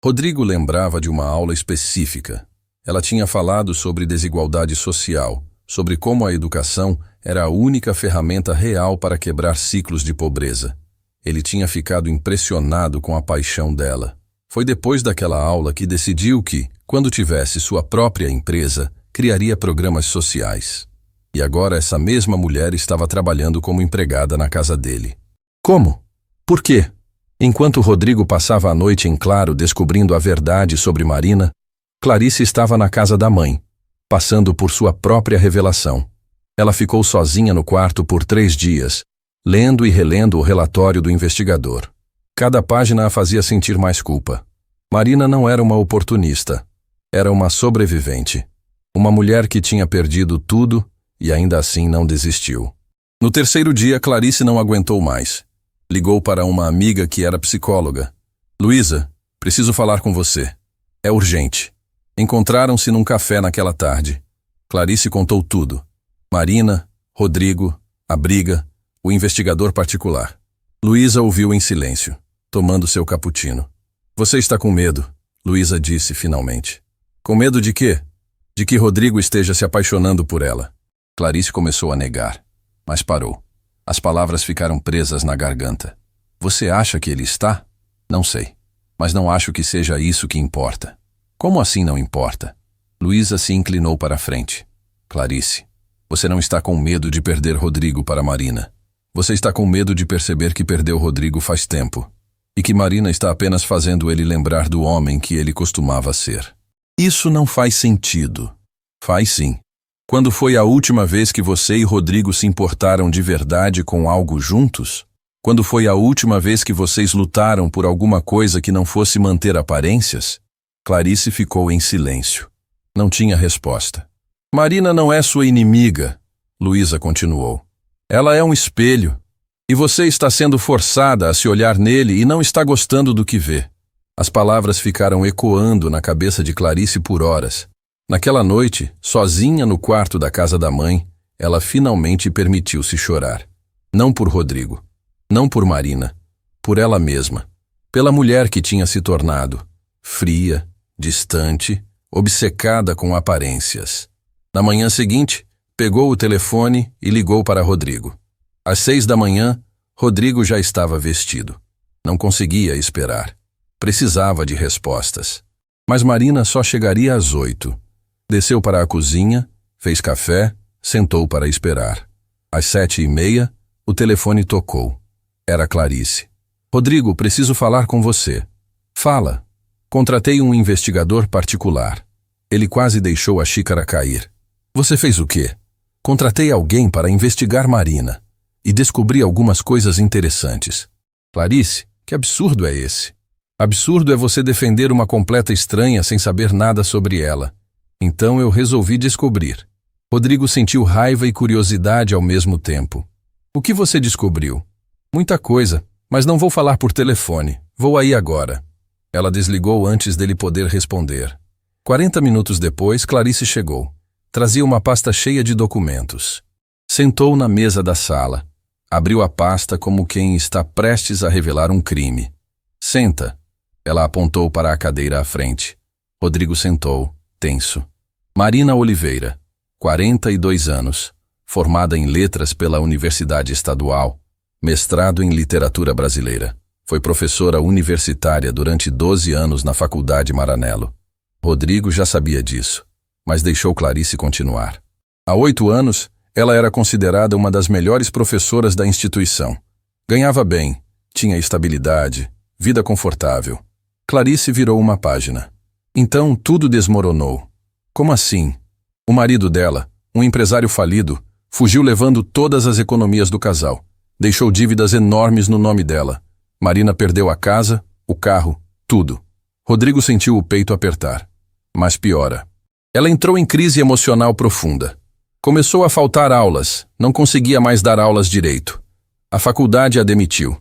Speaker 1: Rodrigo lembrava de uma aula específica. Ela tinha falado sobre desigualdade social, sobre como a educação era a única ferramenta real para quebrar ciclos de pobreza. Ele tinha ficado impressionado com a paixão dela. Foi depois daquela aula que decidiu que, quando tivesse sua própria empresa, criaria programas sociais. E agora essa mesma mulher estava trabalhando como empregada na casa dele. Como? Por quê? Enquanto Rodrigo passava a noite em claro descobrindo a verdade sobre Marina, Clarice estava na casa da mãe, passando por sua própria revelação. Ela ficou sozinha no quarto por 3 dias, lendo e relendo o relatório do investigador. Cada página a fazia sentir mais culpa. Marina não era uma oportunista. Era uma sobrevivente. Uma mulher que tinha perdido tudo e ainda assim não desistiu. No 3º dia, Clarice não aguentou mais. Ligou para uma amiga que era psicóloga. Luísa, preciso falar com você. É urgente. Encontraram-se num café naquela tarde. Clarice contou tudo. Marina, Rodrigo, a briga, o investigador particular. Luísa ouviu em silêncio, tomando seu cappuccino. Você está com medo, Luísa disse finalmente. Com medo de quê? De que Rodrigo esteja se apaixonando por ela. Clarice começou a negar, mas parou. As palavras ficaram presas na garganta. Você acha que ele está? Não sei, mas não acho que seja isso que importa. Como assim não importa? Luísa se inclinou para a frente. Clarice, você não está com medo de perder Rodrigo para Marina. Você está com medo de perceber que perdeu Rodrigo faz tempo e que Marina está apenas fazendo ele lembrar do homem que ele costumava ser. Isso não faz sentido. Faz sim. Quando foi a última vez que você e Rodrigo se importaram de verdade com algo juntos? Quando foi a última vez que vocês lutaram por alguma coisa que não fosse manter aparências? Clarice ficou em silêncio. Não tinha resposta. Marina não é sua inimiga, Luísa continuou. Ela é um espelho. E você está sendo forçada a se olhar nele e não está gostando do que vê. As palavras ficaram ecoando na cabeça de Clarice por horas. Naquela noite, sozinha no quarto da casa da mãe, ela finalmente permitiu-se chorar. Não por Rodrigo, não por Marina, por ela mesma, pela mulher que tinha se tornado, fria, distante, obcecada com aparências. Na manhã seguinte, pegou o telefone e ligou para Rodrigo. Às 6 da manhã, Rodrigo já estava vestido. Não conseguia esperar. Precisava de respostas. Mas Marina só chegaria às 8. Desceu para a cozinha, fez café, sentou para esperar. Às 7h30, o telefone tocou. Era Clarice. Rodrigo, preciso falar com você. Fala. Contratei um investigador particular. Ele quase deixou a xícara cair. Você fez o quê? Contratei alguém para investigar Marina. E descobri algumas coisas interessantes. Clarice, que absurdo é esse? Absurdo é você defender uma completa estranha sem saber nada sobre ela. Então eu resolvi descobrir. Rodrigo sentiu raiva e curiosidade ao mesmo tempo. O que você descobriu? Muita coisa, mas não vou falar por telefone. Vou aí agora. Ela desligou antes dele poder responder. 40 minutos depois, Clarice chegou. Trazia uma pasta cheia de documentos. Sentou na mesa da sala. Abriu a pasta como quem está prestes a revelar um crime. Senta. Ela apontou para a cadeira à frente. Rodrigo sentou, tenso. Marina Oliveira, 42 anos, formada em letras pela Universidade Estadual, mestrado em literatura brasileira. Foi professora universitária durante 12 anos na Faculdade Maranello. Rodrigo já sabia disso, mas deixou Clarice continuar. Há 8 anos, ela era considerada uma das melhores professoras da instituição. Ganhava bem, tinha estabilidade, vida confortável. Clarice virou uma página. Então tudo desmoronou. Como assim? O marido dela, um empresário falido, fugiu levando todas as economias do casal. Deixou dívidas enormes no nome dela. Marina perdeu a casa, o carro, tudo. Rodrigo sentiu o peito apertar. Mas piora. Ela entrou em crise emocional profunda. Começou a faltar aulas, não conseguia mais dar aulas direito. A faculdade a demitiu.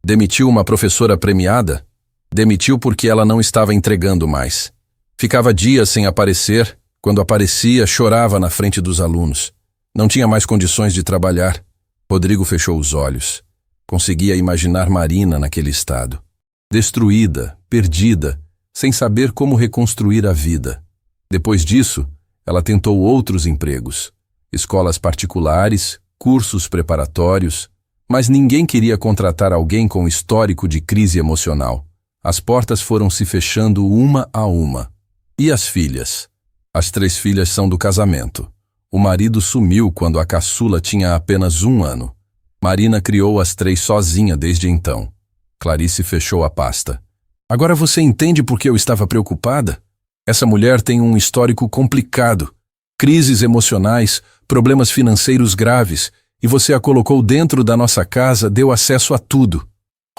Speaker 1: Demitiu uma professora premiada? Demitiu porque ela não estava entregando mais. Ficava dias sem aparecer, quando aparecia, chorava na frente dos alunos. Não tinha mais condições de trabalhar. Rodrigo fechou os olhos. Conseguia imaginar Marina naquele estado. Destruída, perdida, sem saber como reconstruir a vida. Depois disso, ela tentou outros empregos. Escolas particulares, cursos preparatórios, mas ninguém queria contratar alguém com histórico de crise emocional. As portas foram se fechando uma a uma. E as filhas? As 3 filhas são do casamento. O marido sumiu quando a caçula tinha apenas 1 ano. Marina criou as 3 sozinha desde então. Clarice fechou a pasta. Agora você entende por que eu estava preocupada? Essa mulher tem um histórico complicado. Crises emocionais, problemas financeiros graves, e você a colocou dentro da nossa casa, deu acesso a tudo.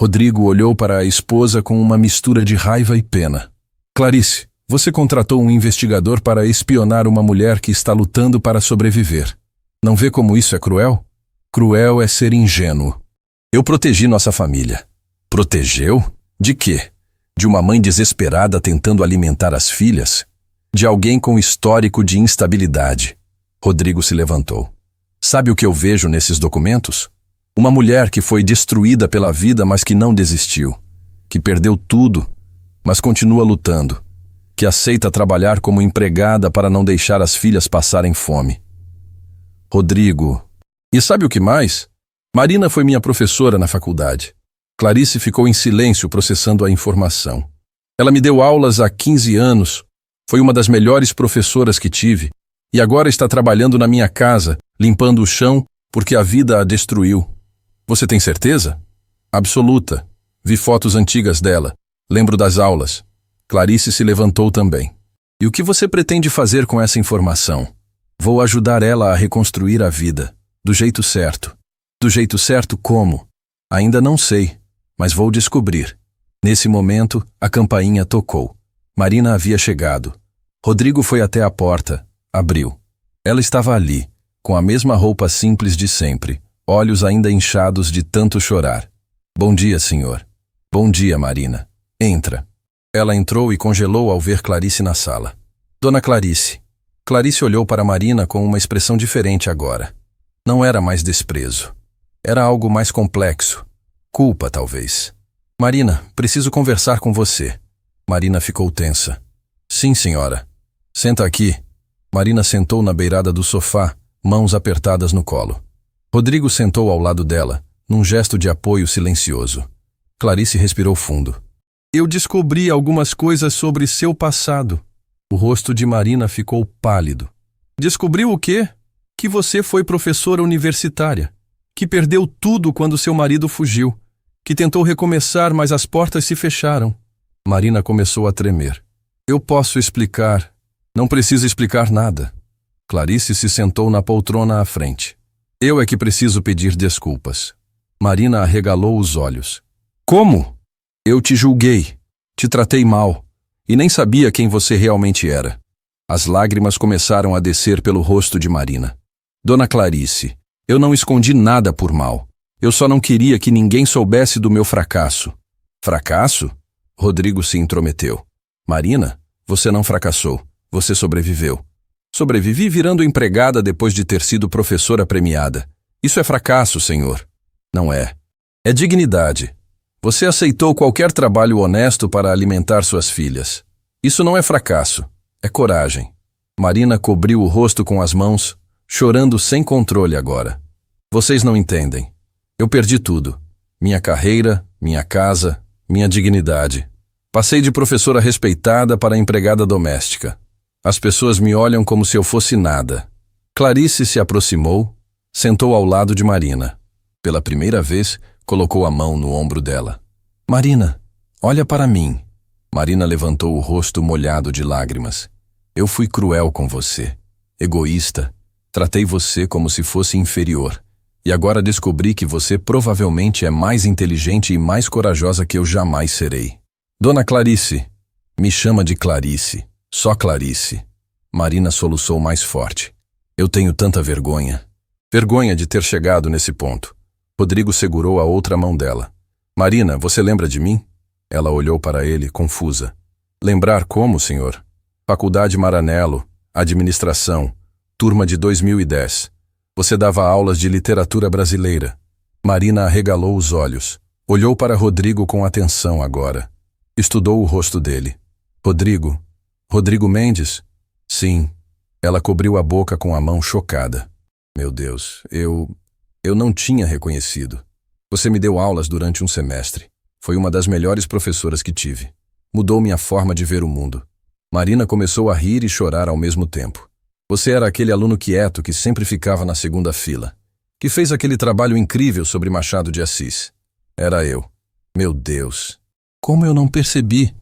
Speaker 1: Rodrigo olhou para a esposa com uma mistura de raiva e pena. Clarice, você contratou um investigador para espionar uma mulher que está lutando para sobreviver. Não vê como isso é cruel? Cruel é ser ingênuo. Eu protegi nossa família. Protegeu? De quê? De uma mãe desesperada tentando alimentar as filhas? De alguém com histórico de instabilidade. Rodrigo se levantou. Sabe o que eu vejo nesses documentos? Uma mulher que foi destruída pela vida, mas que não desistiu. Que perdeu tudo, mas continua lutando. Que aceita trabalhar como empregada para não deixar as filhas passarem fome. Rodrigo. E sabe o que mais? Marina foi minha professora na faculdade. Clarice ficou em silêncio processando a informação. Ela me deu aulas há 15 anos, foi uma das melhores professoras que tive, e agora está trabalhando na minha casa, limpando o chão, porque a vida a destruiu. Você tem certeza? Absoluta. Vi fotos antigas dela. Lembro das aulas. Clarice se levantou também. E o que você pretende fazer com essa informação? Vou ajudar ela a reconstruir a vida. Do jeito certo. Do jeito certo como? Ainda não sei, mas vou descobrir. Nesse momento, a campainha tocou. Marina havia chegado. Rodrigo foi até a porta. Abriu. Ela estava ali, com a mesma roupa simples de sempre, olhos ainda inchados de tanto chorar. Bom dia, senhor. Bom dia, Marina. Entra. Ela entrou e congelou ao ver Clarice na sala. Dona Clarice. Clarice olhou para Marina com uma expressão diferente agora. Não era mais desprezo. Era algo mais complexo. Culpa, talvez. Marina, preciso conversar com você. Marina ficou tensa. Sim, senhora. Senta aqui. Marina sentou na beirada do sofá, mãos apertadas no colo. Rodrigo sentou ao lado dela, num gesto de apoio silencioso. Clarice respirou fundo. Eu descobri algumas coisas sobre seu passado. O rosto de Marina ficou pálido. Descobriu o quê? Que você foi professora universitária, que perdeu tudo quando seu marido fugiu, que tentou recomeçar, mas as portas se fecharam. Marina começou a tremer. Eu posso explicar. Não precisa explicar nada. Clarice se sentou na poltrona à frente. Eu é que preciso pedir desculpas. Marina arregalou os olhos. Como? Eu te julguei, te tratei mal, e nem sabia quem você realmente era. As lágrimas começaram a descer pelo rosto de Marina. Dona Clarice, eu não escondi nada por mal. Eu só não queria que ninguém soubesse do meu fracasso. Fracasso? Rodrigo se intrometeu. Marina, você não fracassou. Você sobreviveu. Sobrevivi virando empregada depois de ter sido professora premiada. Isso é fracasso, senhor. Não é. É dignidade. Você aceitou qualquer trabalho honesto para alimentar suas filhas. Isso não é fracasso. É coragem. Marina cobriu o rosto com as mãos, chorando sem controle agora. Vocês não entendem. Eu perdi tudo. Minha carreira, minha casa, minha dignidade. Passei de professora respeitada para empregada doméstica. As pessoas me olham como se eu fosse nada. Clarice se aproximou, sentou ao lado de Marina. Pela primeira vez, colocou a mão no ombro dela. Marina, olha para mim. Marina levantou o rosto molhado de lágrimas. Eu fui cruel com você. Egoísta. Tratei você como se fosse inferior. E agora descobri que você provavelmente é mais inteligente e mais corajosa que eu jamais serei. Dona Clarice. Me chama de Clarice. Só Clarice. Marina soluçou mais forte. Eu tenho tanta vergonha. Vergonha de ter chegado nesse ponto. Rodrigo segurou a outra mão dela. Marina, você lembra de mim? Ela olhou para ele, confusa. Lembrar como, senhor? Faculdade Maranello, administração, turma de 2010. Você dava aulas de literatura brasileira. Marina arregalou os olhos. Olhou para Rodrigo com atenção agora. Estudou o rosto dele. Rodrigo? Rodrigo Mendes? Sim. Ela cobriu a boca com a mão chocada. Meu Deus, eu não tinha reconhecido. Você me deu aulas durante um semestre. Foi uma das melhores professoras que tive. Mudou minha forma de ver o mundo. Marina começou a rir e chorar ao mesmo tempo. Você era aquele aluno quieto que sempre ficava na segunda fila, que fez aquele trabalho incrível sobre Machado de Assis. Era eu. Meu Deus! Como eu não percebi?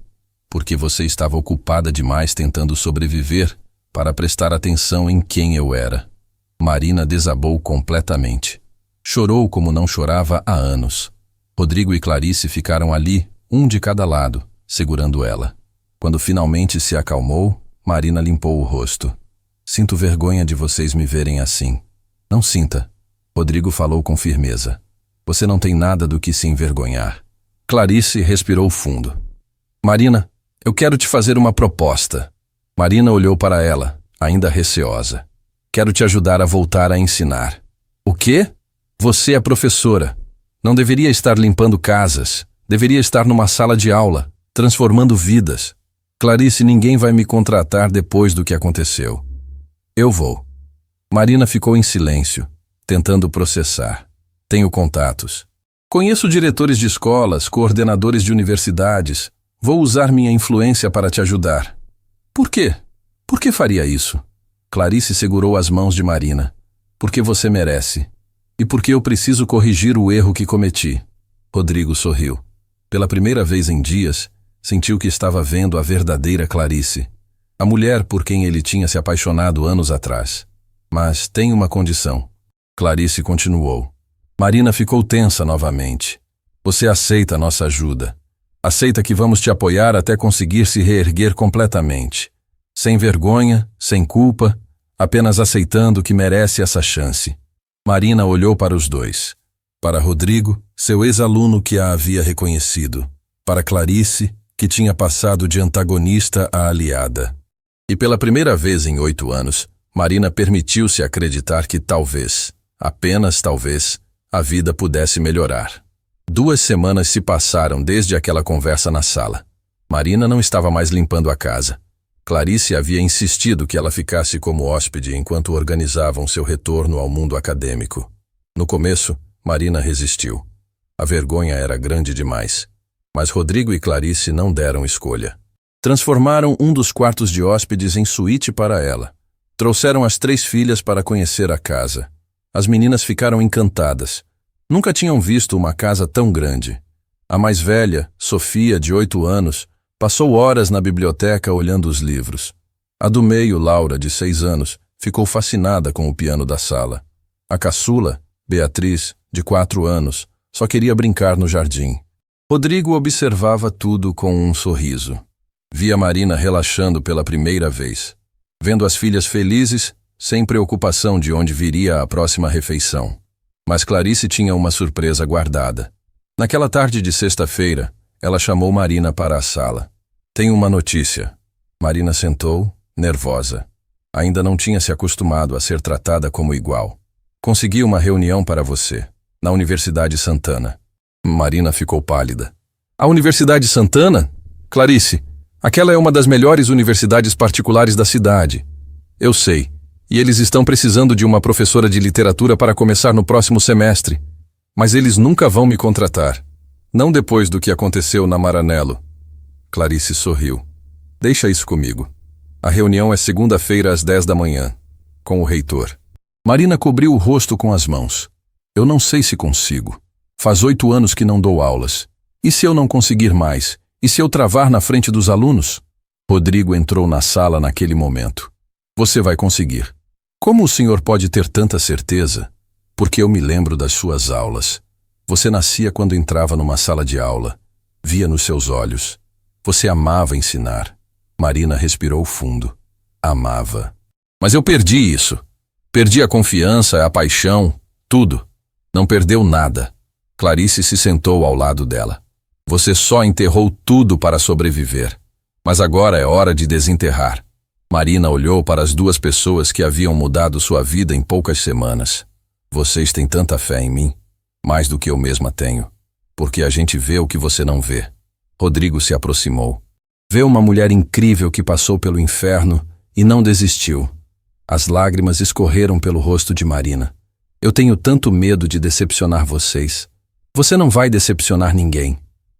Speaker 1: Porque você estava ocupada demais tentando sobreviver para prestar atenção em quem eu era. Marina desabou completamente. Chorou como não chorava há anos. Rodrigo e Clarice ficaram ali, um de cada lado, segurando ela. Quando finalmente se acalmou, Marina limpou o rosto. Sinto vergonha de vocês me verem assim. Não sinta. Rodrigo falou com firmeza. Você não tem nada do que se envergonhar. Clarice respirou fundo. Marina, eu quero te fazer uma proposta. Marina olhou para ela, ainda receosa. Quero te ajudar a voltar a ensinar. O quê? Você é professora. Não deveria estar limpando casas. Deveria estar numa sala de aula, transformando vidas. Clarice, ninguém vai me contratar depois do que aconteceu. Eu vou. Marina ficou em silêncio, tentando processar. Tenho contatos. Conheço diretores de escolas, coordenadores de universidades. Vou usar minha influência para te ajudar. Por quê? Por que faria isso? Clarice segurou as mãos de Marina. Porque você merece. E porque eu preciso corrigir o erro que cometi. Rodrigo sorriu. Pela primeira vez em dias, sentiu que estava vendo a verdadeira Clarice. A mulher por quem ele tinha se apaixonado anos atrás. Mas tem uma condição. Clarice continuou. Marina ficou tensa novamente. Você aceita a nossa ajuda. Aceita que vamos te apoiar até conseguir se reerguer completamente. Sem vergonha, sem culpa, apenas aceitando que merece essa chance. Marina olhou para os dois. Para Rodrigo, seu ex-aluno que a havia reconhecido. Para Clarice, que tinha passado de antagonista a aliada. E pela primeira vez em 8 anos, Marina permitiu-se acreditar que talvez, apenas talvez, a vida pudesse melhorar. 2 semanas se passaram desde aquela conversa na sala. Marina não estava mais limpando a casa. Clarice havia insistido que ela ficasse como hóspede enquanto organizavam seu retorno ao mundo acadêmico. No começo, Marina resistiu. A vergonha era grande demais. Mas Rodrigo e Clarice não deram escolha. Transformaram um dos quartos de hóspedes em suíte para ela. Trouxeram as 3 filhas para conhecer a casa. As meninas ficaram encantadas. Nunca tinham visto uma casa tão grande. A mais velha, Sofia, de 8 anos, passou horas na biblioteca olhando os livros. A do meio, Laura, de 6 anos, ficou fascinada com o piano da sala. A caçula, Beatriz, de 4 anos, só queria brincar no jardim. Rodrigo observava tudo com um sorriso. Via Marina relaxando pela primeira vez, vendo as filhas felizes, sem preocupação de onde viria a próxima refeição. Mas Clarice tinha uma surpresa guardada. Naquela tarde de sexta-feira, ela chamou Marina para a sala. Tenho uma notícia. Marina sentou, nervosa. Ainda não tinha se acostumado a ser tratada como igual. Consegui uma reunião para você, na Universidade Santana. Marina ficou pálida. A Universidade Santana? Clarice, aquela é uma das melhores universidades particulares da cidade. Eu sei. E eles estão precisando de uma professora de literatura para começar no próximo semestre. Mas eles nunca vão me contratar. Não depois do que aconteceu na Maranello. Clarice sorriu. Deixa isso comigo. A reunião é segunda-feira às 10 da manhã, com o reitor. Marina cobriu o rosto com as mãos. Eu não sei se consigo. Faz 8 anos que não dou aulas. E se eu não conseguir mais? E se eu travar na frente dos alunos? Rodrigo entrou na sala naquele momento. Você vai conseguir. Como o senhor pode ter tanta certeza? Porque eu me lembro das suas aulas. Você nascia quando entrava numa sala de aula. Via nos seus olhos. Você amava ensinar. Marina respirou fundo. Amava. Mas eu perdi isso. Perdi a confiança, a paixão, tudo. Não perdeu nada. Clarice se sentou ao lado dela. Você só enterrou tudo para sobreviver. Mas agora é hora de desenterrar. Marina olhou para as 2 pessoas que haviam mudado sua vida em poucas semanas. Vocês têm tanta fé em mim, mais do que eu mesma tenho, porque a gente vê o que você não vê. Rodrigo se aproximou. Vê uma mulher incrível que passou pelo inferno e não desistiu. As lágrimas escorreram pelo rosto de Marina. Eu tenho tanto medo de decepcionar vocês. Você não vai decepcionar ninguém.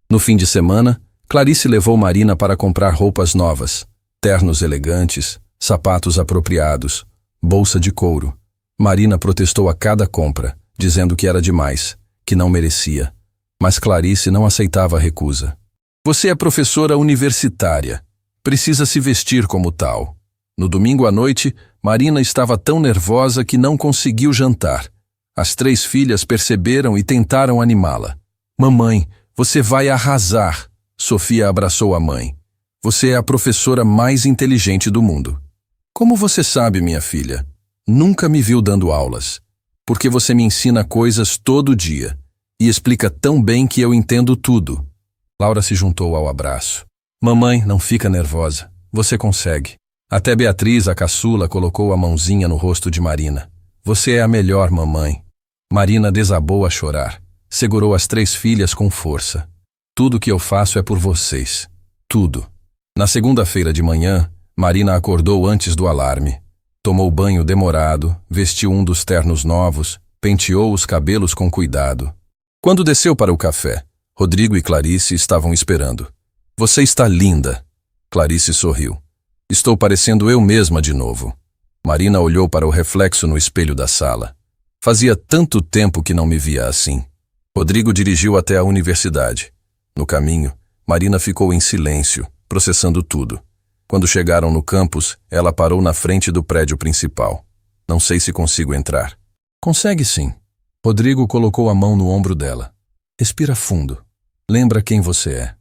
Speaker 1: No fim de semana, Clarice levou Marina para comprar roupas novas. ternos elegantes, sapatos apropriados, bolsa de couro. Marina protestou a cada compra, dizendo que era demais, que não merecia. Mas Clarice não aceitava a recusa. Você é professora universitária. Precisa se vestir como tal. No domingo à noite, Marina estava tão nervosa que não conseguiu jantar. As 3 filhas perceberam e tentaram animá-la. Mamãe, você vai arrasar. Sofia abraçou a mãe. Você é a professora mais inteligente do mundo. Como você sabe, minha filha? Nunca me viu dando aulas. Porque você me ensina coisas todo dia. E explica tão bem que eu entendo tudo. Laura se juntou ao abraço. Mamãe, não fica nervosa. Você consegue. Até Beatriz, a caçula, colocou a mãozinha no rosto de Marina. Você é a melhor mamãe. Marina desabou a chorar. Segurou as 3 filhas com força. Tudo que eu faço é por vocês. Tudo. Na segunda-feira de manhã, Marina acordou antes do alarme. Tomou banho demorado, vestiu um dos ternos novos, penteou os cabelos com cuidado. Quando desceu para o café, Rodrigo e Clarice estavam esperando. Você está linda. Clarice sorriu. Estou parecendo eu mesma de novo. Marina olhou para o reflexo no espelho da sala. Fazia tanto tempo que não me via assim. Rodrigo dirigiu até a universidade. No caminho, Marina ficou em silêncio, processando tudo. Quando chegaram no campus, ela parou na frente do prédio principal. Não sei se consigo entrar. Consegue sim. Rodrigo colocou a mão no ombro dela. Respira fundo. Lembra quem você é.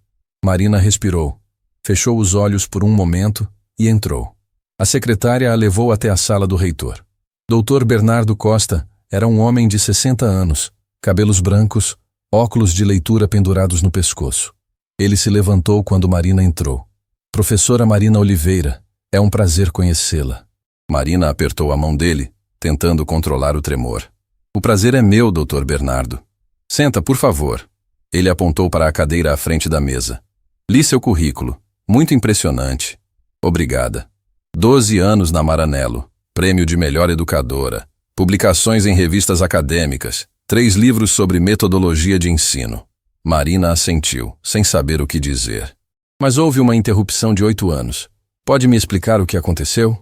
Speaker 1: Marina respirou. Fechou os olhos por um momento e entrou. A secretária a levou até a sala do reitor. Dr. Bernardo Costa era um homem de 60 anos, cabelos brancos, óculos de leitura pendurados no pescoço. Ele se levantou quando Marina entrou. Professora Marina Oliveira, é um prazer conhecê-la. Marina apertou a mão dele, tentando controlar o tremor. O prazer é meu, Dr. Bernardo. Senta, por favor. Ele apontou para a cadeira à frente da mesa. Li seu currículo. Muito impressionante. Obrigada. 12 anos na Maranello. Prêmio de melhor educadora. Publicações em revistas acadêmicas. 3 livros sobre metodologia de ensino. Marina assentiu, sem saber o que dizer. Mas houve uma interrupção de 8 anos. Pode me explicar o que aconteceu?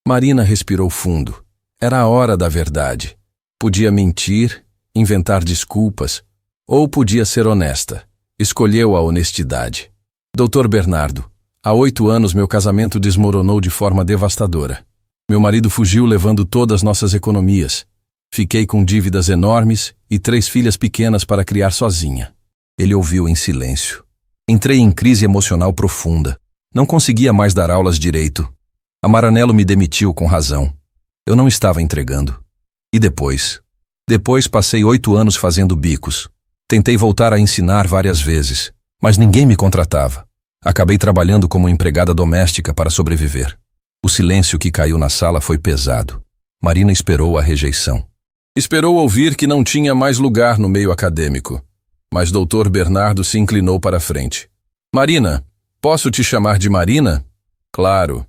Speaker 1: Marina respirou fundo. Era a hora da verdade. Podia mentir, inventar desculpas, ou podia ser honesta. Escolheu a honestidade. Dr. Bernardo, há 8 anos meu casamento desmoronou de forma devastadora. Meu marido fugiu levando todas nossas economias. Fiquei com dívidas enormes e 3 filhas pequenas para criar sozinha. Ele ouviu em silêncio. Entrei em crise emocional profunda. Não conseguia mais dar aulas direito. A Maranello me demitiu com razão. Eu não estava entregando. E depois? Depois passei 8 anos fazendo bicos. Tentei voltar a ensinar várias vezes, mas ninguém me contratava. Acabei trabalhando como empregada doméstica para sobreviver. O silêncio que caiu na sala foi pesado. Marina esperou a rejeição. Esperou ouvir que não tinha mais lugar no meio acadêmico. Mas Dr. Bernardo se inclinou para a frente. Marina, posso te chamar de Marina? Claro.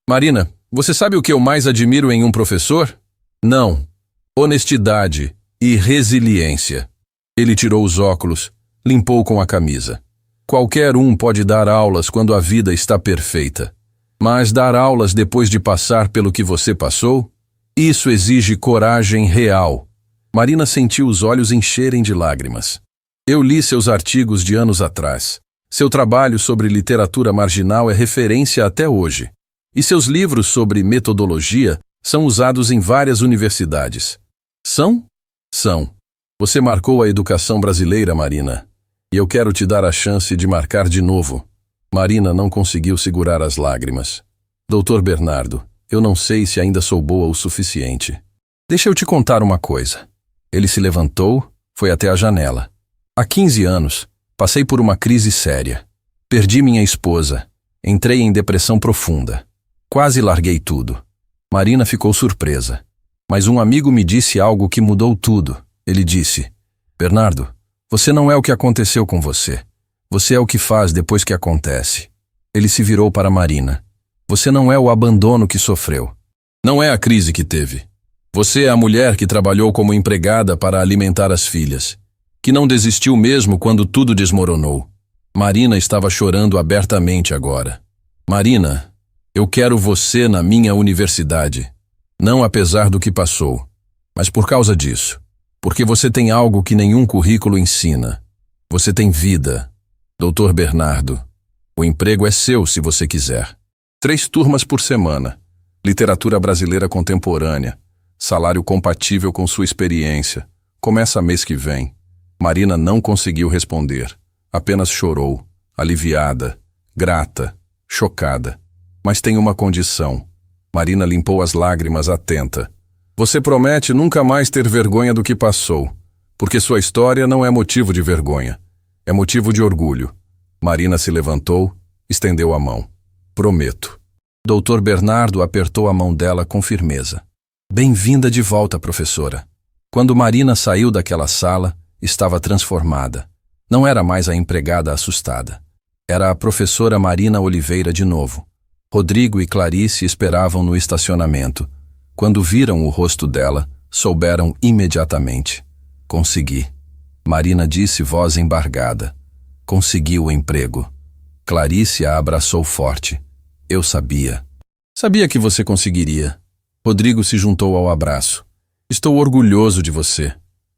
Speaker 1: Marina, você sabe o que eu mais admiro em um professor? Não. Honestidade e resiliência. Ele tirou os óculos, limpou com a camisa. Qualquer um pode dar aulas quando a vida está perfeita. Mas dar aulas depois de passar pelo que você passou? Isso exige coragem real. Marina sentiu os olhos encherem de lágrimas. Eu li seus artigos de anos atrás. Seu trabalho sobre literatura marginal é referência até hoje. E seus livros sobre metodologia são usados em várias universidades. São? São. Você marcou a educação brasileira, Marina. E eu quero te dar a chance de marcar de novo. Marina não conseguiu segurar as lágrimas. Dr. Bernardo, eu não sei se ainda sou boa o suficiente. Deixa eu te contar uma coisa. Ele se levantou, foi até a janela. Há 15 anos, passei por uma crise séria. Perdi minha esposa. Entrei em depressão profunda. Quase larguei tudo. Marina ficou surpresa. Mas um amigo me disse algo que mudou tudo. Ele disse, Bernardo, você não é o que aconteceu com você. Você é o que faz depois que acontece. Ele se virou para Marina. Você não é o abandono que sofreu. Não é a crise que teve. Você é a mulher que trabalhou como empregada para alimentar as filhas. Que não desistiu mesmo quando tudo desmoronou. Marina estava chorando abertamente agora. Marina, Eu quero você na minha universidade. Não apesar do que passou, mas por causa disso. Porque você tem algo que nenhum currículo ensina. Você tem vida. Dr. Bernardo, o emprego é seu se você quiser. 3 turmas por semana. Literatura brasileira contemporânea. Salário compatível com sua experiência. Começa mês que vem. Marina não conseguiu responder. Apenas chorou, aliviada, grata, chocada. Mas tem uma condição. Marina limpou as lágrimas atenta. Você promete nunca mais ter vergonha do que passou, porque sua história não é motivo de vergonha. É motivo de orgulho. Marina se levantou, estendeu a mão. Prometo. Dr. Bernardo apertou a mão dela com firmeza. Bem-vinda de volta, professora. Quando Marina saiu daquela sala, estava transformada. Não era mais a empregada assustada. Era a professora Marina Oliveira de novo. Rodrigo e Clarice esperavam no estacionamento. Quando viram o rosto dela, souberam imediatamente. Consegui. Marina disse, voz embargada. Consegui o emprego. Clarice a abraçou forte. Eu sabia. Sabia que você conseguiria. Rodrigo se juntou ao abraço. Estou orgulhoso de você.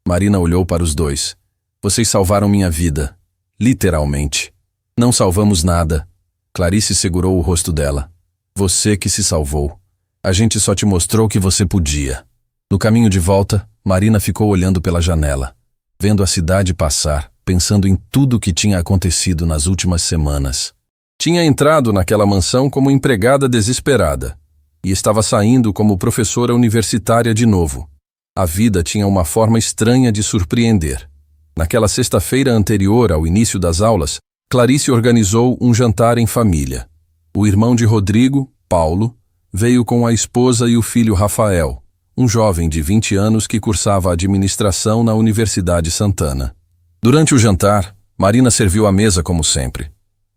Speaker 1: Marina olhou para os dois. Vocês salvaram minha vida. Literalmente. Não salvamos nada. Clarice segurou o rosto dela. Você que se salvou. A gente só te mostrou que você podia. No caminho de volta, Marina ficou olhando pela janela, vendo a cidade passar, pensando em tudo o que tinha acontecido nas últimas semanas. Tinha entrado naquela mansão como empregada desesperada e estava saindo como professora universitária de novo. A vida tinha uma forma estranha de surpreender. Naquela sexta-feira anterior ao início das aulas, Clarice organizou um jantar em família. O irmão de Rodrigo, Paulo, veio com a esposa e o filho Rafael, um jovem de 20 anos que cursava administração na Universidade Santana. Durante o jantar, Marina serviu a mesa como sempre.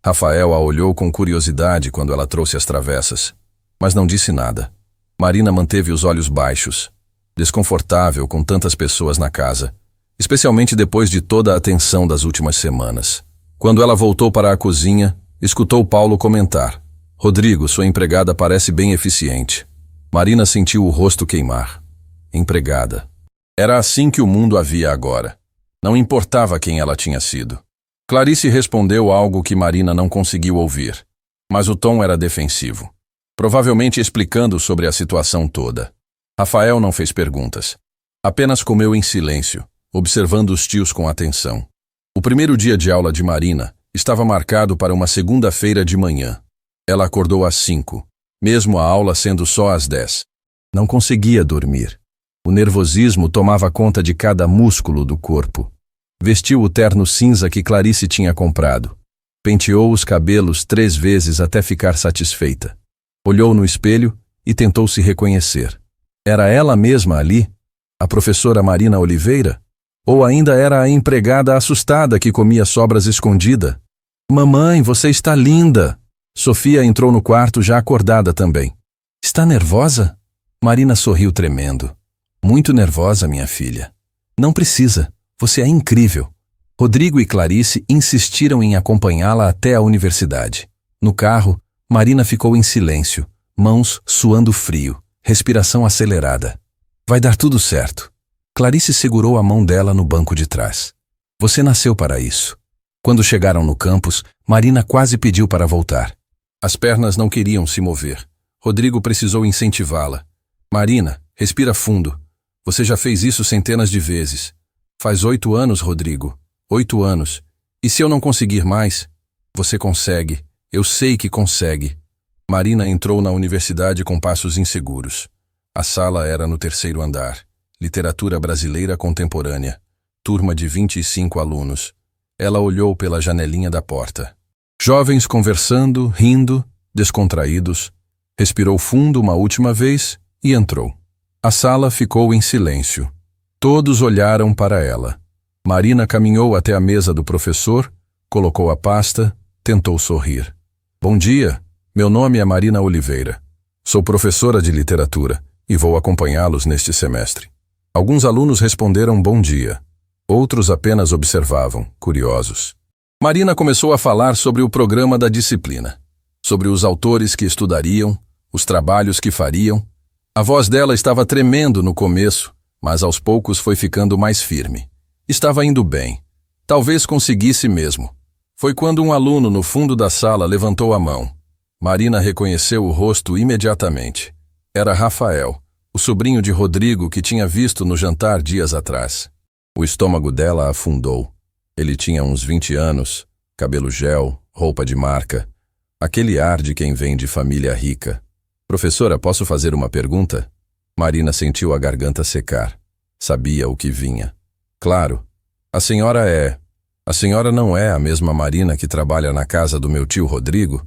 Speaker 1: Rafael a olhou com curiosidade quando ela trouxe as travessas, mas não disse nada. Marina manteve os olhos baixos, desconfortável com tantas pessoas na casa, especialmente depois de toda a tensão das últimas semanas. Quando ela voltou para a cozinha, escutou Paulo comentar: Rodrigo, sua empregada parece bem eficiente. Marina sentiu o rosto queimar. Empregada. Era assim que o mundo a via agora. Não importava quem ela tinha sido. Clarice respondeu algo que Marina não conseguiu ouvir, mas o tom era defensivo, provavelmente explicando sobre a situação toda. Rafael não fez perguntas. Apenas comeu em silêncio, observando os tios com atenção. O primeiro dia de aula de Marina estava marcado para uma segunda-feira de manhã. Ela acordou às 5, mesmo a aula sendo só às 10. Não conseguia dormir. O nervosismo tomava conta de cada músculo do corpo. Vestiu o terno cinza que Clarice tinha comprado. Penteou os cabelos 3 vezes até ficar satisfeita. Olhou no espelho e tentou se reconhecer. Era ela mesma ali? A professora Marina Oliveira? Ou ainda era a empregada assustada que comia sobras escondida? Mamãe, você está linda! Sofia entrou no quarto já acordada também. Está nervosa? Marina sorriu tremendo. Muito nervosa, minha filha. Não precisa. Você é incrível. Rodrigo e Clarice insistiram em acompanhá-la até a universidade. No carro, Marina ficou em silêncio, mãos suando frio, respiração acelerada. Vai dar tudo certo. Clarice segurou a mão dela no banco de trás. Você nasceu para isso. Quando chegaram no campus, Marina quase pediu para voltar. As pernas não queriam se mover. Rodrigo precisou incentivá-la. Marina, respira fundo. Você já fez isso centenas de vezes. Faz 8 anos, Rodrigo. 8 anos. E se eu não conseguir mais? Você consegue. Eu sei que consegue. Marina entrou na universidade com passos inseguros. A sala era no 3º andar. Literatura brasileira contemporânea. Turma de 25 alunos. Ela olhou pela janelinha da porta. Jovens conversando, rindo, descontraídos. Respirou fundo uma última vez e entrou. A sala ficou em silêncio. Todos olharam para ela. Marina caminhou até a mesa do professor, colocou a pasta, tentou sorrir. Bom dia, meu nome é Marina Oliveira. Sou professora de literatura e vou acompanhá-los neste semestre. Alguns alunos responderam bom dia. Outros apenas observavam, curiosos. Marina começou a falar sobre o programa da disciplina. sobre os autores que estudariam, os trabalhos que fariam. A voz dela estava tremendo no começo, mas aos poucos foi ficando mais firme. Estava indo bem. Talvez conseguisse mesmo. Foi quando um aluno no fundo da sala levantou a mão. Marina reconheceu o rosto imediatamente. Era Rafael, o sobrinho de Rodrigo que tinha visto no jantar dias atrás. O estômago dela afundou. Ele tinha uns 20 anos, cabelo gel, roupa de marca. Aquele ar de quem vem de família rica. Professora, posso fazer uma pergunta? Marina sentiu a garganta secar. Sabia o que vinha. Claro. A senhora não é a mesma Marina que trabalha na casa do meu tio Rodrigo?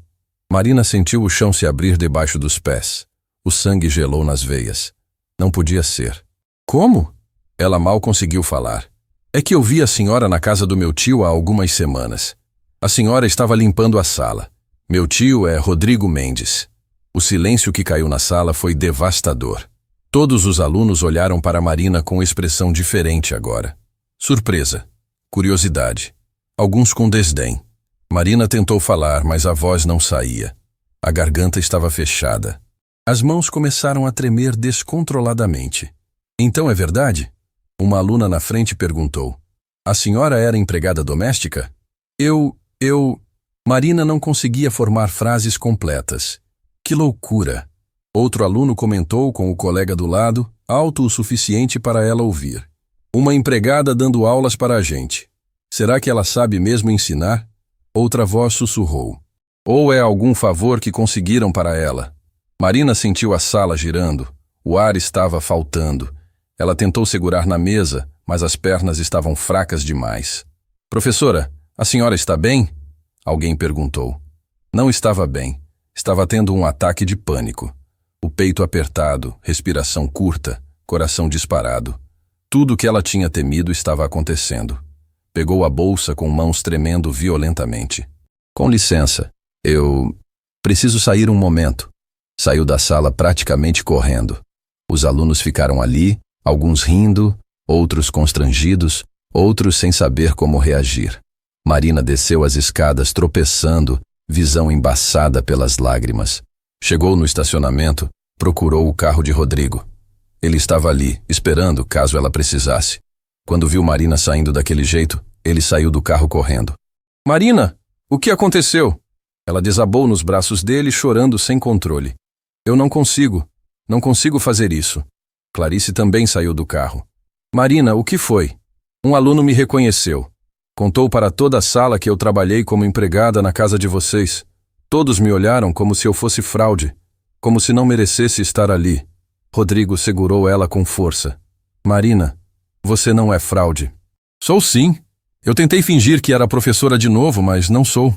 Speaker 1: Marina sentiu o chão se abrir debaixo dos pés. O sangue gelou nas veias. Não podia ser. Como? Ela mal conseguiu falar. É que eu vi a senhora na casa do meu tio há algumas semanas. A senhora estava limpando a sala. Meu tio é Rodrigo Mendes. O silêncio que caiu na sala foi devastador. Todos os alunos olharam para Marina com expressão diferente agora. Surpresa. Curiosidade. Alguns com desdém. Marina tentou falar, mas a voz não saía. A garganta estava fechada. As mãos começaram a tremer descontroladamente. Então é verdade? Uma aluna na frente perguntou. A senhora era empregada doméstica? Marina não conseguia formar frases completas. Que loucura! Outro aluno comentou com o colega do lado, alto o suficiente para ela ouvir. Uma empregada dando aulas para a gente. Será que ela sabe mesmo ensinar? Outra voz sussurrou. Ou é algum favor que conseguiram para ela? Marina sentiu a sala girando. O ar estava faltando. Ela tentou segurar na mesa, mas as pernas estavam fracas demais. Professora, a senhora está bem? Alguém perguntou. Não estava bem. Estava tendo um ataque de pânico. O peito apertado, respiração curta, coração disparado. Tudo o que ela tinha temido estava acontecendo. Pegou a bolsa com mãos tremendo violentamente. Com licença, eu preciso sair um momento. Saiu da sala praticamente correndo. Os alunos ficaram ali, alguns rindo, outros constrangidos, outros sem saber como reagir. Marina desceu as escadas tropeçando, visão embaçada pelas lágrimas. Chegou no estacionamento, procurou o carro de Rodrigo. Ele estava ali, esperando caso ela precisasse. Quando viu Marina saindo daquele jeito, ele saiu do carro correndo. Marina, o que aconteceu? Ela desabou nos braços dele, chorando sem controle. Eu não consigo fazer isso. Clarice também saiu do carro. Marina, o que foi? Um aluno me reconheceu. Contou para toda a sala que eu trabalhei como empregada na casa de vocês. Todos me olharam como se eu fosse fraude, como se não merecesse estar ali. Rodrigo segurou ela com força. Marina, você não é fraude. Sou sim. Eu tentei fingir que era professora de novo, mas não sou.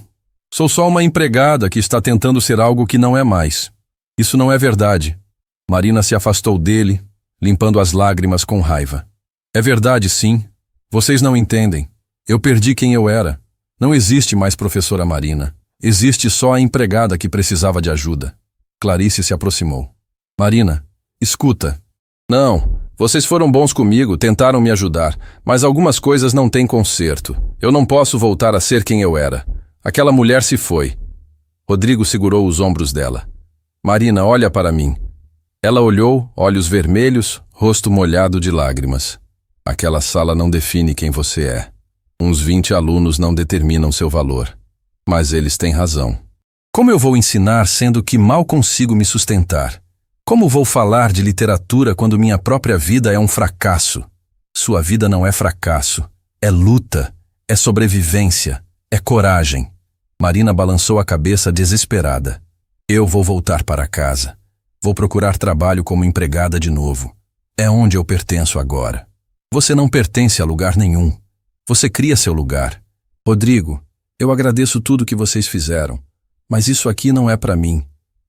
Speaker 1: Sou só uma empregada que está tentando ser algo que não é mais. Isso não é verdade. Marina se afastou dele, limpando as lágrimas com raiva. É verdade, sim. Vocês não entendem. Eu perdi quem eu era. Não existe mais professora Marina. Existe só a empregada que precisava de ajuda. Clarice se aproximou. Marina, escuta. Não, vocês foram bons comigo, tentaram me ajudar, mas algumas coisas não têm conserto. Eu não posso voltar a ser quem eu era. Aquela mulher se foi. Rodrigo segurou os ombros dela. Marina, olha para mim. Ela olhou, olhos vermelhos, rosto molhado de lágrimas. Aquela sala não define quem você é. Uns 20 alunos não determinam seu valor. Mas eles têm razão. Como eu vou ensinar sendo que mal consigo me sustentar? Como vou falar de literatura quando minha própria vida é um fracasso? Sua vida não é fracasso. É luta, é sobrevivência, é coragem. Marina balançou a cabeça desesperada. Eu vou voltar para casa. Vou procurar trabalho como empregada de novo. É onde eu pertenço agora. Você não pertence a lugar nenhum. Você cria seu lugar. Rodrigo, eu agradeço tudo que vocês fizeram, mas isso aqui não é para mim.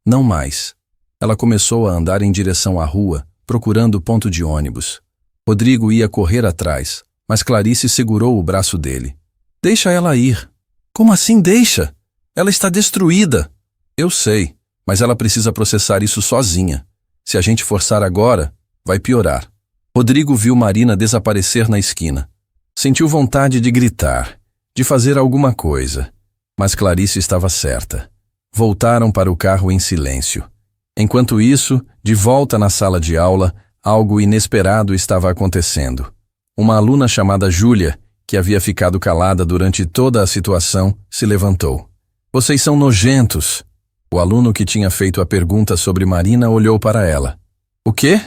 Speaker 1: Não mais. Ela começou a andar em direção à rua, procurando o ponto de ônibus. Rodrigo ia correr atrás, mas Clarice segurou o braço dele. Deixa ela ir. Como assim deixa? Ela está destruída. Eu sei, mas ela precisa processar isso sozinha. Se a gente forçar agora, vai piorar. Rodrigo viu Marina desaparecer na esquina. Sentiu vontade de gritar, de fazer alguma coisa. Mas Clarice estava certa. Voltaram para o carro em silêncio. Enquanto isso, de volta na sala de aula, algo inesperado estava acontecendo. Uma aluna chamada Júlia, que havia ficado calada durante toda a situação, se levantou. Vocês são nojentos. O aluno que tinha feito a pergunta sobre Marina olhou para ela. O quê?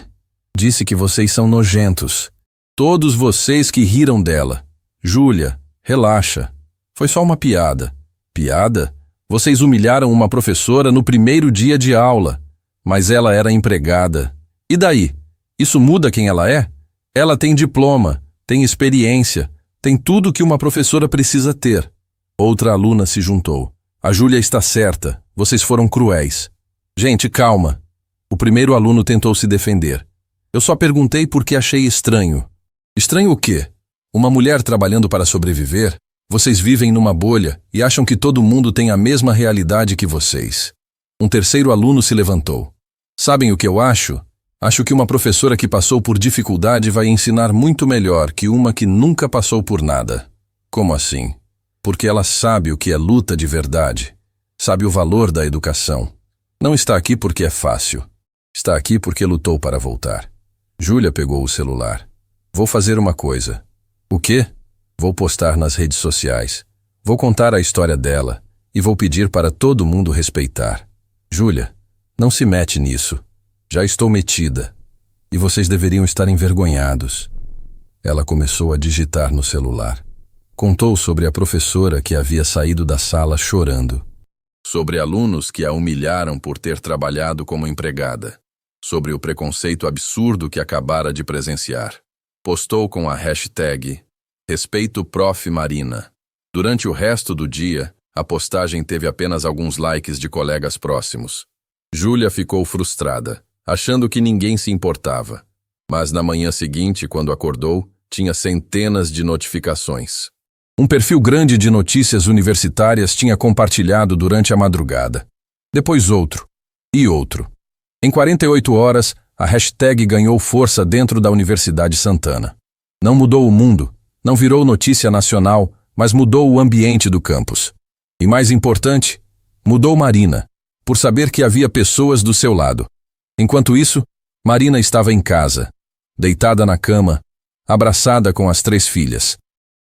Speaker 1: Disse que vocês são nojentos. Todos vocês que riram dela. Júlia, relaxa. Foi só uma piada. Piada? Vocês humilharam uma professora no primeiro dia de aula. Mas ela era empregada. E daí? Isso muda quem ela é? Ela tem diploma, tem experiência, tem tudo que uma professora precisa ter. Outra aluna se juntou. A Júlia está certa, vocês foram cruéis. Gente, calma. O primeiro aluno tentou se defender. Eu só perguntei porque achei estranho. Estranho o quê? Uma mulher trabalhando para sobreviver? Vocês vivem numa bolha e acham que todo mundo tem a mesma realidade que vocês. Um terceiro aluno se levantou. Sabem o que eu acho? Acho que uma professora que passou por dificuldade vai ensinar muito melhor que uma que nunca passou por nada. Como assim? Porque ela sabe o que é luta de verdade. Sabe o valor da educação. Não está aqui porque é fácil. Está aqui porque lutou para voltar. Júlia pegou o celular. Vou fazer uma coisa. O quê? Vou postar nas redes sociais. Vou contar a história dela e vou pedir para todo mundo respeitar. Júlia, não se mete nisso. Já estou metida. E vocês deveriam estar envergonhados. Ela começou a digitar no celular. Contou sobre a professora que havia saído da sala chorando. Sobre alunos que a humilharam por ter trabalhado como empregada. Sobre o preconceito absurdo que acabara de presenciar. Postou com a hashtag Respeito Prof. Marina. Durante o resto do dia, a postagem teve apenas alguns likes de colegas próximos. Júlia ficou frustrada, achando que ninguém se importava. Mas na manhã seguinte, quando acordou, tinha centenas de notificações. Um perfil grande de notícias universitárias tinha compartilhado durante a madrugada. Depois outro. E outro. Em 48 horas, a hashtag ganhou força dentro da Universidade Santana. Não mudou o mundo, não virou notícia nacional, mas mudou o ambiente do campus. E mais importante, mudou Marina, por saber que havia pessoas do seu lado. Enquanto isso, Marina estava em casa, deitada na cama, abraçada com as 3 filhas.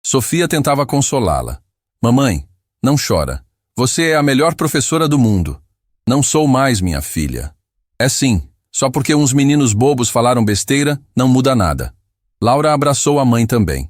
Speaker 1: Sofia tentava consolá-la. Mamãe, não chora. Você é a melhor professora do mundo. Não sou mais minha filha. É sim, só porque uns meninos bobos falaram besteira, não muda nada. Laura abraçou a mãe também.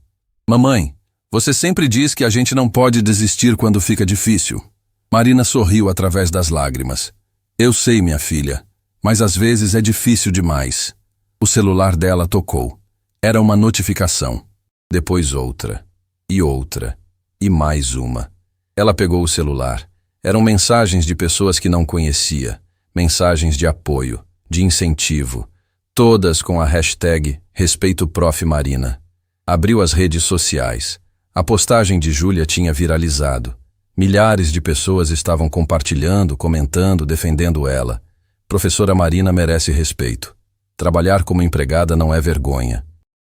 Speaker 1: Mamãe, você sempre diz que a gente não pode desistir quando fica difícil. Marina sorriu através das lágrimas. Eu sei, minha filha, mas às vezes é difícil demais. O celular dela tocou. Era uma notificação. Depois outra. E outra. E mais uma. Ela pegou o celular. Eram mensagens de pessoas que não conhecia. Mensagens de apoio, de incentivo. Todas com a hashtag Respeito Prof. Marina. Abriu as redes sociais. A postagem de Júlia tinha viralizado. Milhares de pessoas estavam compartilhando, comentando, defendendo ela. Professora Marina merece respeito. Trabalhar como empregada não é vergonha.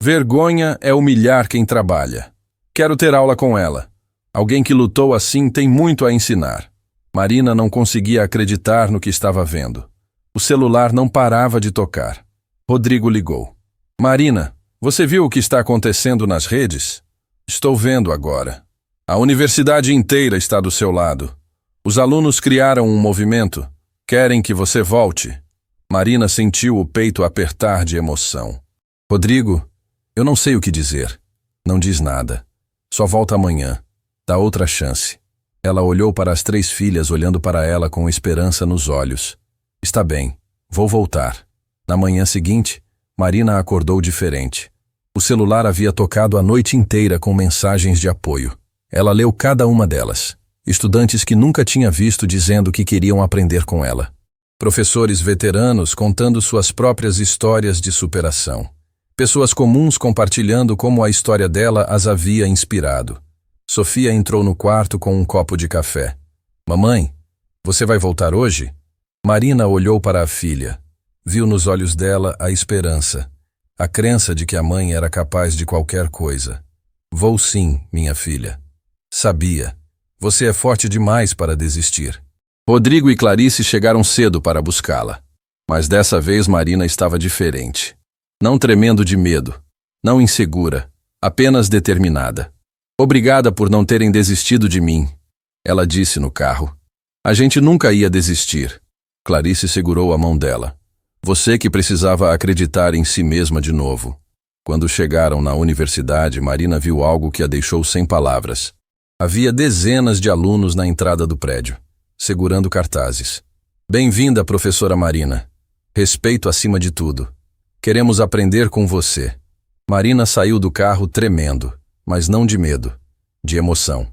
Speaker 1: Vergonha é humilhar quem trabalha. Quero ter aula com ela. Alguém que lutou assim tem muito a ensinar. Marina não conseguia acreditar no que estava vendo. O celular não parava de tocar. Rodrigo ligou. Marina, você viu o que está acontecendo nas redes? Estou vendo agora. A universidade inteira está do seu lado. Os alunos criaram um movimento. Querem que você volte. Marina sentiu o peito apertar de emoção. Rodrigo, eu não sei o que dizer. Não diz nada. Só volta amanhã. Dá outra chance. Ela olhou para as 3 filhas olhando para ela com esperança nos olhos. Está bem, vou voltar. Na manhã seguinte, Marina acordou diferente. O celular havia tocado a noite inteira com mensagens de apoio. Ela leu cada uma delas. Estudantes que nunca tinha visto dizendo que queriam aprender com ela. Professores veteranos contando suas próprias histórias de superação. Pessoas comuns compartilhando como a história dela as havia inspirado. Sofia entrou no quarto com um copo de café. Mamãe, você vai voltar hoje? Marina olhou para a filha. Viu nos olhos dela a esperança. A crença de que a mãe era capaz de qualquer coisa. Vou sim, minha filha. Sabia. Você é forte demais para desistir. Rodrigo e Clarice chegaram cedo para buscá-la. Mas dessa vez Marina estava diferente. Não tremendo de medo, não insegura, apenas determinada. Obrigada por não terem desistido de mim, ela disse no carro. A gente nunca ia desistir. Clarice segurou a mão dela. Você que precisava acreditar em si mesma de novo. Quando chegaram na universidade, Marina viu algo que a deixou sem palavras. Havia dezenas de alunos na entrada do prédio, segurando cartazes. Bem-vinda, professora Marina. Respeito acima de tudo. Queremos aprender com você. Marina saiu do carro tremendo, mas não de medo, de emoção.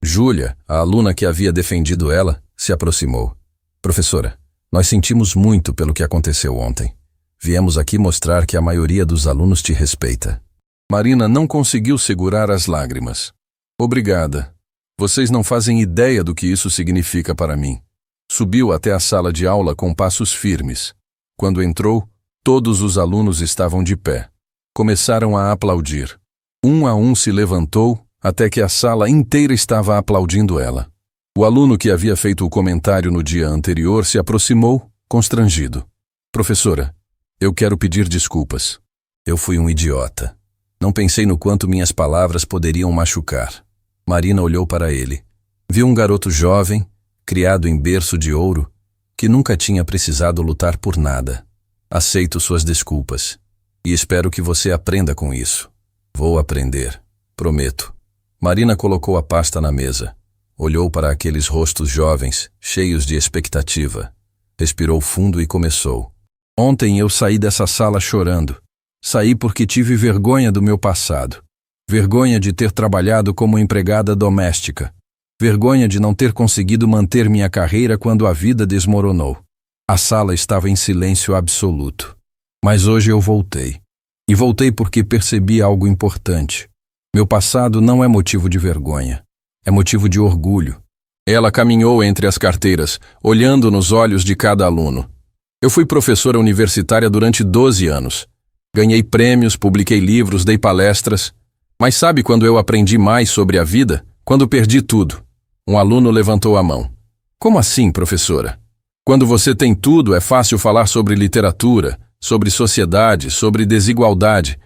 Speaker 1: Júlia, a aluna que havia defendido ela, se aproximou. Professora, nós sentimos muito pelo que aconteceu ontem. Viemos aqui mostrar que a maioria dos alunos te respeita. Marina não conseguiu segurar as lágrimas. Obrigada. Vocês não fazem ideia do que isso significa para mim. Subiu até a sala de aula com passos firmes. Quando entrou, todos os alunos estavam de pé. Começaram a aplaudir. Um a um se levantou, até que a sala inteira estava aplaudindo ela. O aluno que havia feito o comentário no dia anterior se aproximou, constrangido. Professora, eu quero pedir desculpas. Eu fui um idiota. Não pensei no quanto minhas palavras poderiam machucar. Marina olhou para ele. Viu um garoto jovem, criado em berço de ouro, que nunca tinha precisado lutar por nada. Aceito suas desculpas. E espero que você aprenda com isso. Vou aprender. Prometo. Marina colocou a pasta na mesa. Olhou para aqueles rostos jovens, cheios de expectativa. Respirou fundo e começou. Ontem eu saí dessa sala chorando. Saí porque tive vergonha do meu passado. Vergonha de ter trabalhado como empregada doméstica. Vergonha de não ter conseguido manter minha carreira quando a vida desmoronou. A sala estava em silêncio absoluto. Mas hoje eu voltei. E voltei porque percebi algo importante. Meu passado não é motivo de vergonha. É motivo de orgulho. Ela caminhou entre as carteiras, olhando nos olhos de cada aluno. Eu fui professora universitária durante 12 anos. Ganhei prêmios, publiquei livros, dei palestras. Mas sabe quando eu aprendi mais sobre a vida? Quando perdi tudo. Um aluno levantou a mão. Como assim, professora? Quando você tem tudo, é fácil falar sobre literatura, sobre sociedade, sobre desigualdade.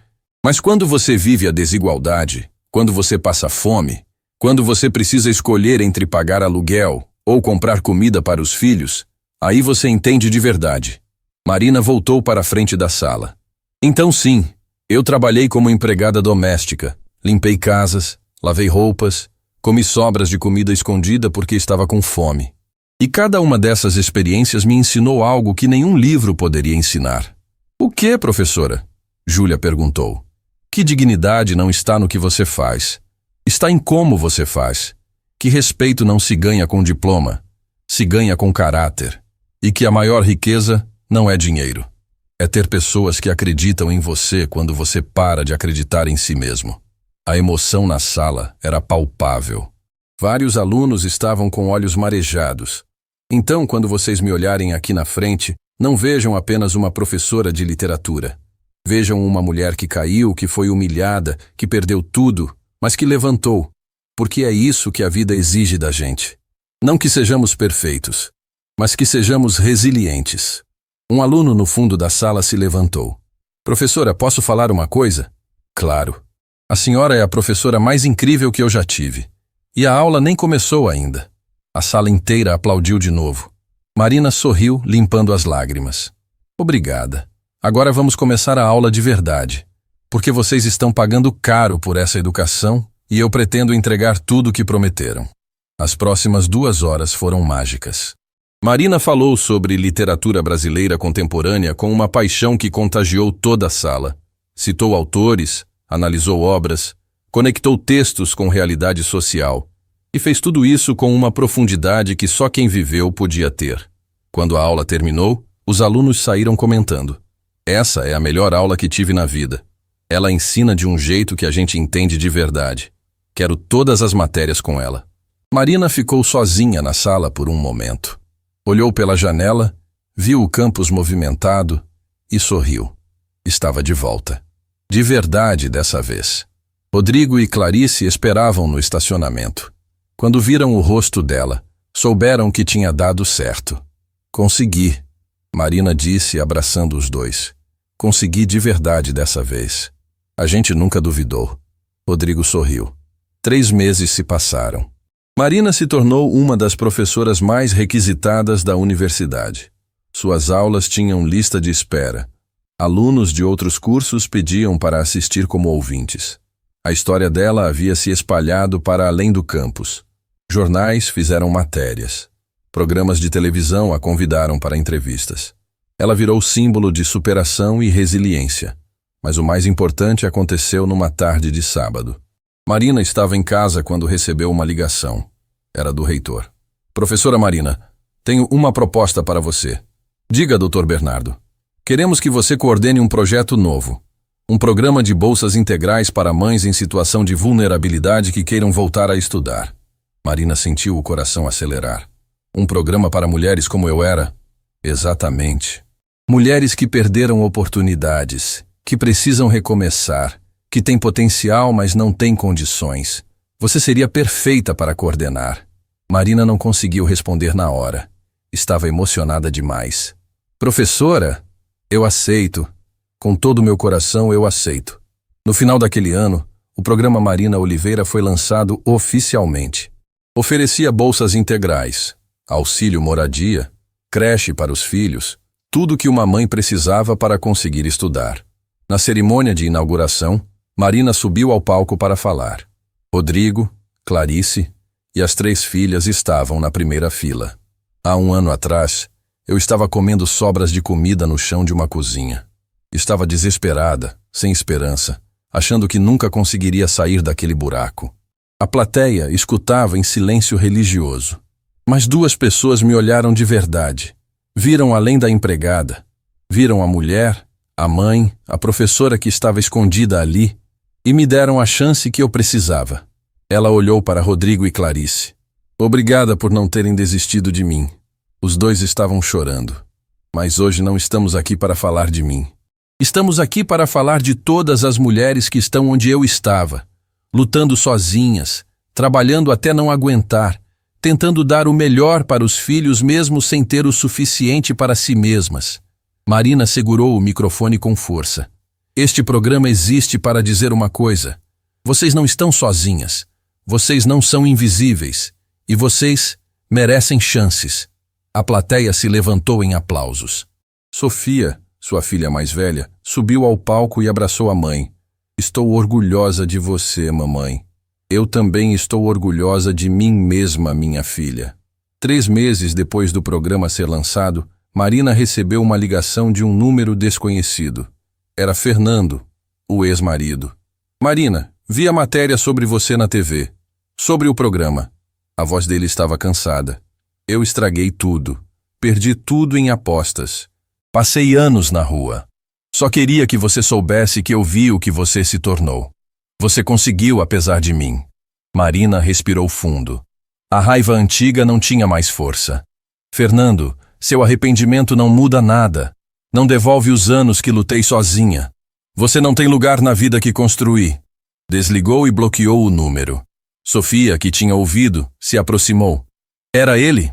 Speaker 1: Mas quando você vive a desigualdade, quando você passa fome, quando você precisa escolher entre pagar aluguel ou comprar comida para os filhos, aí você entende de verdade. Marina voltou para a frente da sala. Então sim, eu trabalhei como empregada doméstica, limpei casas, lavei roupas, comi sobras de comida escondida porque estava com fome. E cada uma dessas experiências me ensinou algo que nenhum livro poderia ensinar. O que, professora? Júlia perguntou. Que dignidade não está no que você faz. Está em como você faz. Que respeito não se ganha com diploma, se ganha com caráter. E que a maior riqueza não é dinheiro. É ter pessoas que acreditam em você quando você para de acreditar em si mesmo. A emoção na sala era palpável. Vários alunos estavam com olhos marejados. Então, quando vocês me olharem aqui na frente, não vejam apenas uma professora de literatura. Vejam uma mulher que caiu, que foi humilhada, que perdeu tudo, mas que levantou, porque é isso que a vida exige da gente. Não que sejamos perfeitos, mas que sejamos resilientes. Um aluno no fundo da sala se levantou. Professora, posso falar uma coisa? Claro. A senhora é a professora mais incrível que eu já tive. E a aula nem começou ainda. A sala inteira aplaudiu de novo. Marina sorriu, limpando as lágrimas. Obrigada. Agora vamos começar a aula de verdade. Porque vocês estão pagando caro por essa educação e eu pretendo entregar tudo o que prometeram. As próximas 2 horas foram mágicas. Marina falou sobre literatura brasileira contemporânea com uma paixão que contagiou toda a sala. Citou autores, analisou obras, conectou textos com realidade social e fez tudo isso com uma profundidade que só quem viveu podia ter. Quando a aula terminou, os alunos saíram comentando. Essa é a melhor aula que tive na vida. Ela ensina de um jeito que a gente entende de verdade. Quero todas as matérias com ela. Marina ficou sozinha na sala por um momento. Olhou pela janela, viu o campus movimentado e sorriu. Estava de volta. De verdade dessa vez. Rodrigo e Clarice esperavam no estacionamento. Quando viram o rosto dela, Souberam que tinha dado certo. Consegui, Marina disse, abraçando os dois. Consegui de verdade dessa vez. A gente nunca duvidou. Rodrigo sorriu. 3 meses se passaram. Marina se tornou uma das professoras mais requisitadas da universidade. Suas aulas tinham lista de espera. Alunos de outros cursos pediam para assistir como ouvintes. A história dela havia se espalhado para além do campus. Jornais fizeram matérias. Programas de televisão a convidaram para entrevistas. Ela virou símbolo de superação e resiliência. Mas o mais importante aconteceu numa tarde de sábado. Marina estava em casa quando recebeu uma ligação. Era do reitor. Professora Marina, tenho uma proposta para você. Diga, Dr. Bernardo. Queremos que você coordene um projeto novo. Um programa de bolsas integrais para mães em situação de vulnerabilidade que queiram voltar a estudar. Marina sentiu o coração acelerar. Um programa para mulheres como eu era? Exatamente. Mulheres que perderam oportunidades, que precisam recomeçar, que têm potencial, mas não têm condições. Você seria perfeita para coordenar. Marina não conseguiu responder na hora. Estava emocionada demais. Professora, eu aceito. Com todo o meu coração, eu aceito. No final daquele ano, o programa Marina Oliveira foi lançado oficialmente. Oferecia bolsas integrais, auxílio moradia, creche para os filhos, tudo que uma mãe precisava para conseguir estudar. Na cerimônia de inauguração, Marina subiu ao palco para falar. Rodrigo, Clarice e as 3 filhas estavam na primeira fila. Há 1 ano atrás, eu estava comendo sobras de comida no chão de uma cozinha. Estava desesperada, sem esperança, achando que nunca conseguiria sair daquele buraco. A plateia escutava em silêncio religioso. Mas 2 pessoas me olharam de verdade. Viram além da empregada. Viram a mulher, a mãe, a professora que estava escondida ali e me deram a chance que eu precisava. Ela olhou para Rodrigo e Clarice. Obrigada por não terem desistido de mim. Os 2 estavam chorando. Mas hoje não estamos aqui para falar de mim. Estamos aqui para falar de todas as mulheres que estão onde eu estava, lutando sozinhas, trabalhando até não aguentar, tentando dar o melhor para os filhos mesmo sem ter o suficiente para si mesmas. Marina segurou o microfone com força. Este programa existe para dizer uma coisa. Vocês não estão sozinhas. Vocês não são invisíveis. E vocês merecem chances. A plateia se levantou em aplausos. Sofia, sua filha mais velha, subiu ao palco e abraçou a mãe. Estou orgulhosa de você, mamãe. Eu também estou orgulhosa de mim mesma, minha filha. 3 meses depois do programa ser lançado, Marina recebeu uma ligação de um número desconhecido. Era Fernando, o ex-marido. Marina, vi a matéria sobre você na TV. Sobre o programa. A voz dele estava cansada. Eu estraguei tudo. Perdi tudo em apostas. Passei anos na rua. Só queria que você soubesse que eu vi o que você se tornou. Você conseguiu apesar de mim. Marina respirou fundo. A raiva antiga não tinha mais força. Fernando, seu arrependimento não muda nada. Não devolve os anos que lutei sozinha. Você não tem lugar na vida que construí. Desligou e bloqueou o número. Sofia, que tinha ouvido, se aproximou. Era ele?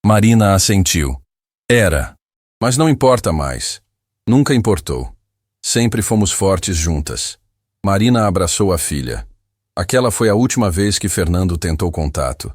Speaker 1: Marina assentiu. Era. Mas não importa mais. Nunca importou. Sempre fomos fortes juntas. Marina abraçou a filha. Aquela foi a última vez que Fernando tentou contato.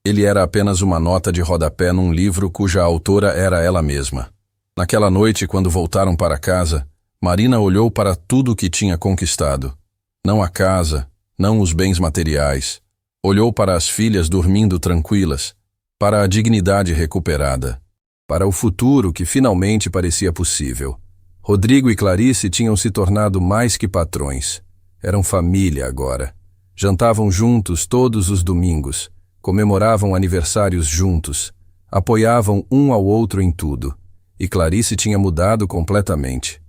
Speaker 1: Ele era apenas uma nota de rodapé num livro cuja autora era ela mesma. Naquela noite, quando voltaram para casa, Marina olhou para tudo o que tinha conquistado. Não a casa, não os bens materiais. Olhou para as filhas dormindo tranquilas, para a dignidade recuperada, para o futuro que finalmente parecia possível. Rodrigo e Clarice tinham se tornado mais que patrões. Eram família agora. Jantavam juntos todos os domingos, comemoravam aniversários juntos, apoiavam um ao outro em tudo. E Clarice tinha mudado completamente.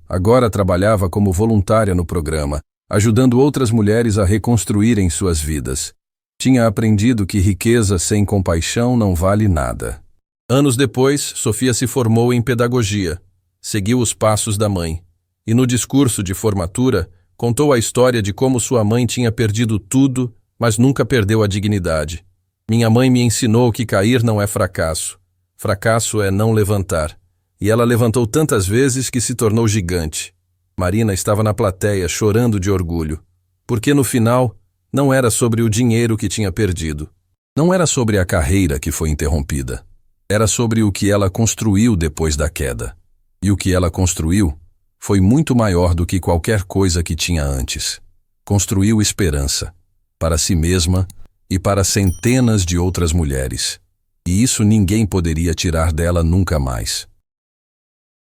Speaker 1: Agora trabalhava como voluntária no programa, ajudando outras mulheres a reconstruírem suas vidas. Tinha aprendido que riqueza sem compaixão não vale nada. Anos depois, Sofia se formou em pedagogia. Seguiu os passos da mãe. E no discurso de formatura, contou a história de como sua mãe tinha perdido tudo, mas nunca perdeu a dignidade. Minha mãe me ensinou que cair não é fracasso. Fracasso é não levantar. E ela levantou tantas vezes que se tornou gigante. Marina estava na plateia chorando de orgulho, porque no final não era sobre o dinheiro que tinha perdido. Não era sobre a carreira que foi interrompida. Era sobre o que ela construiu depois da queda. E o que ela construiu foi muito maior do que qualquer coisa que tinha antes. Construiu esperança, para si mesma e para centenas de outras mulheres. E isso ninguém poderia tirar dela nunca mais.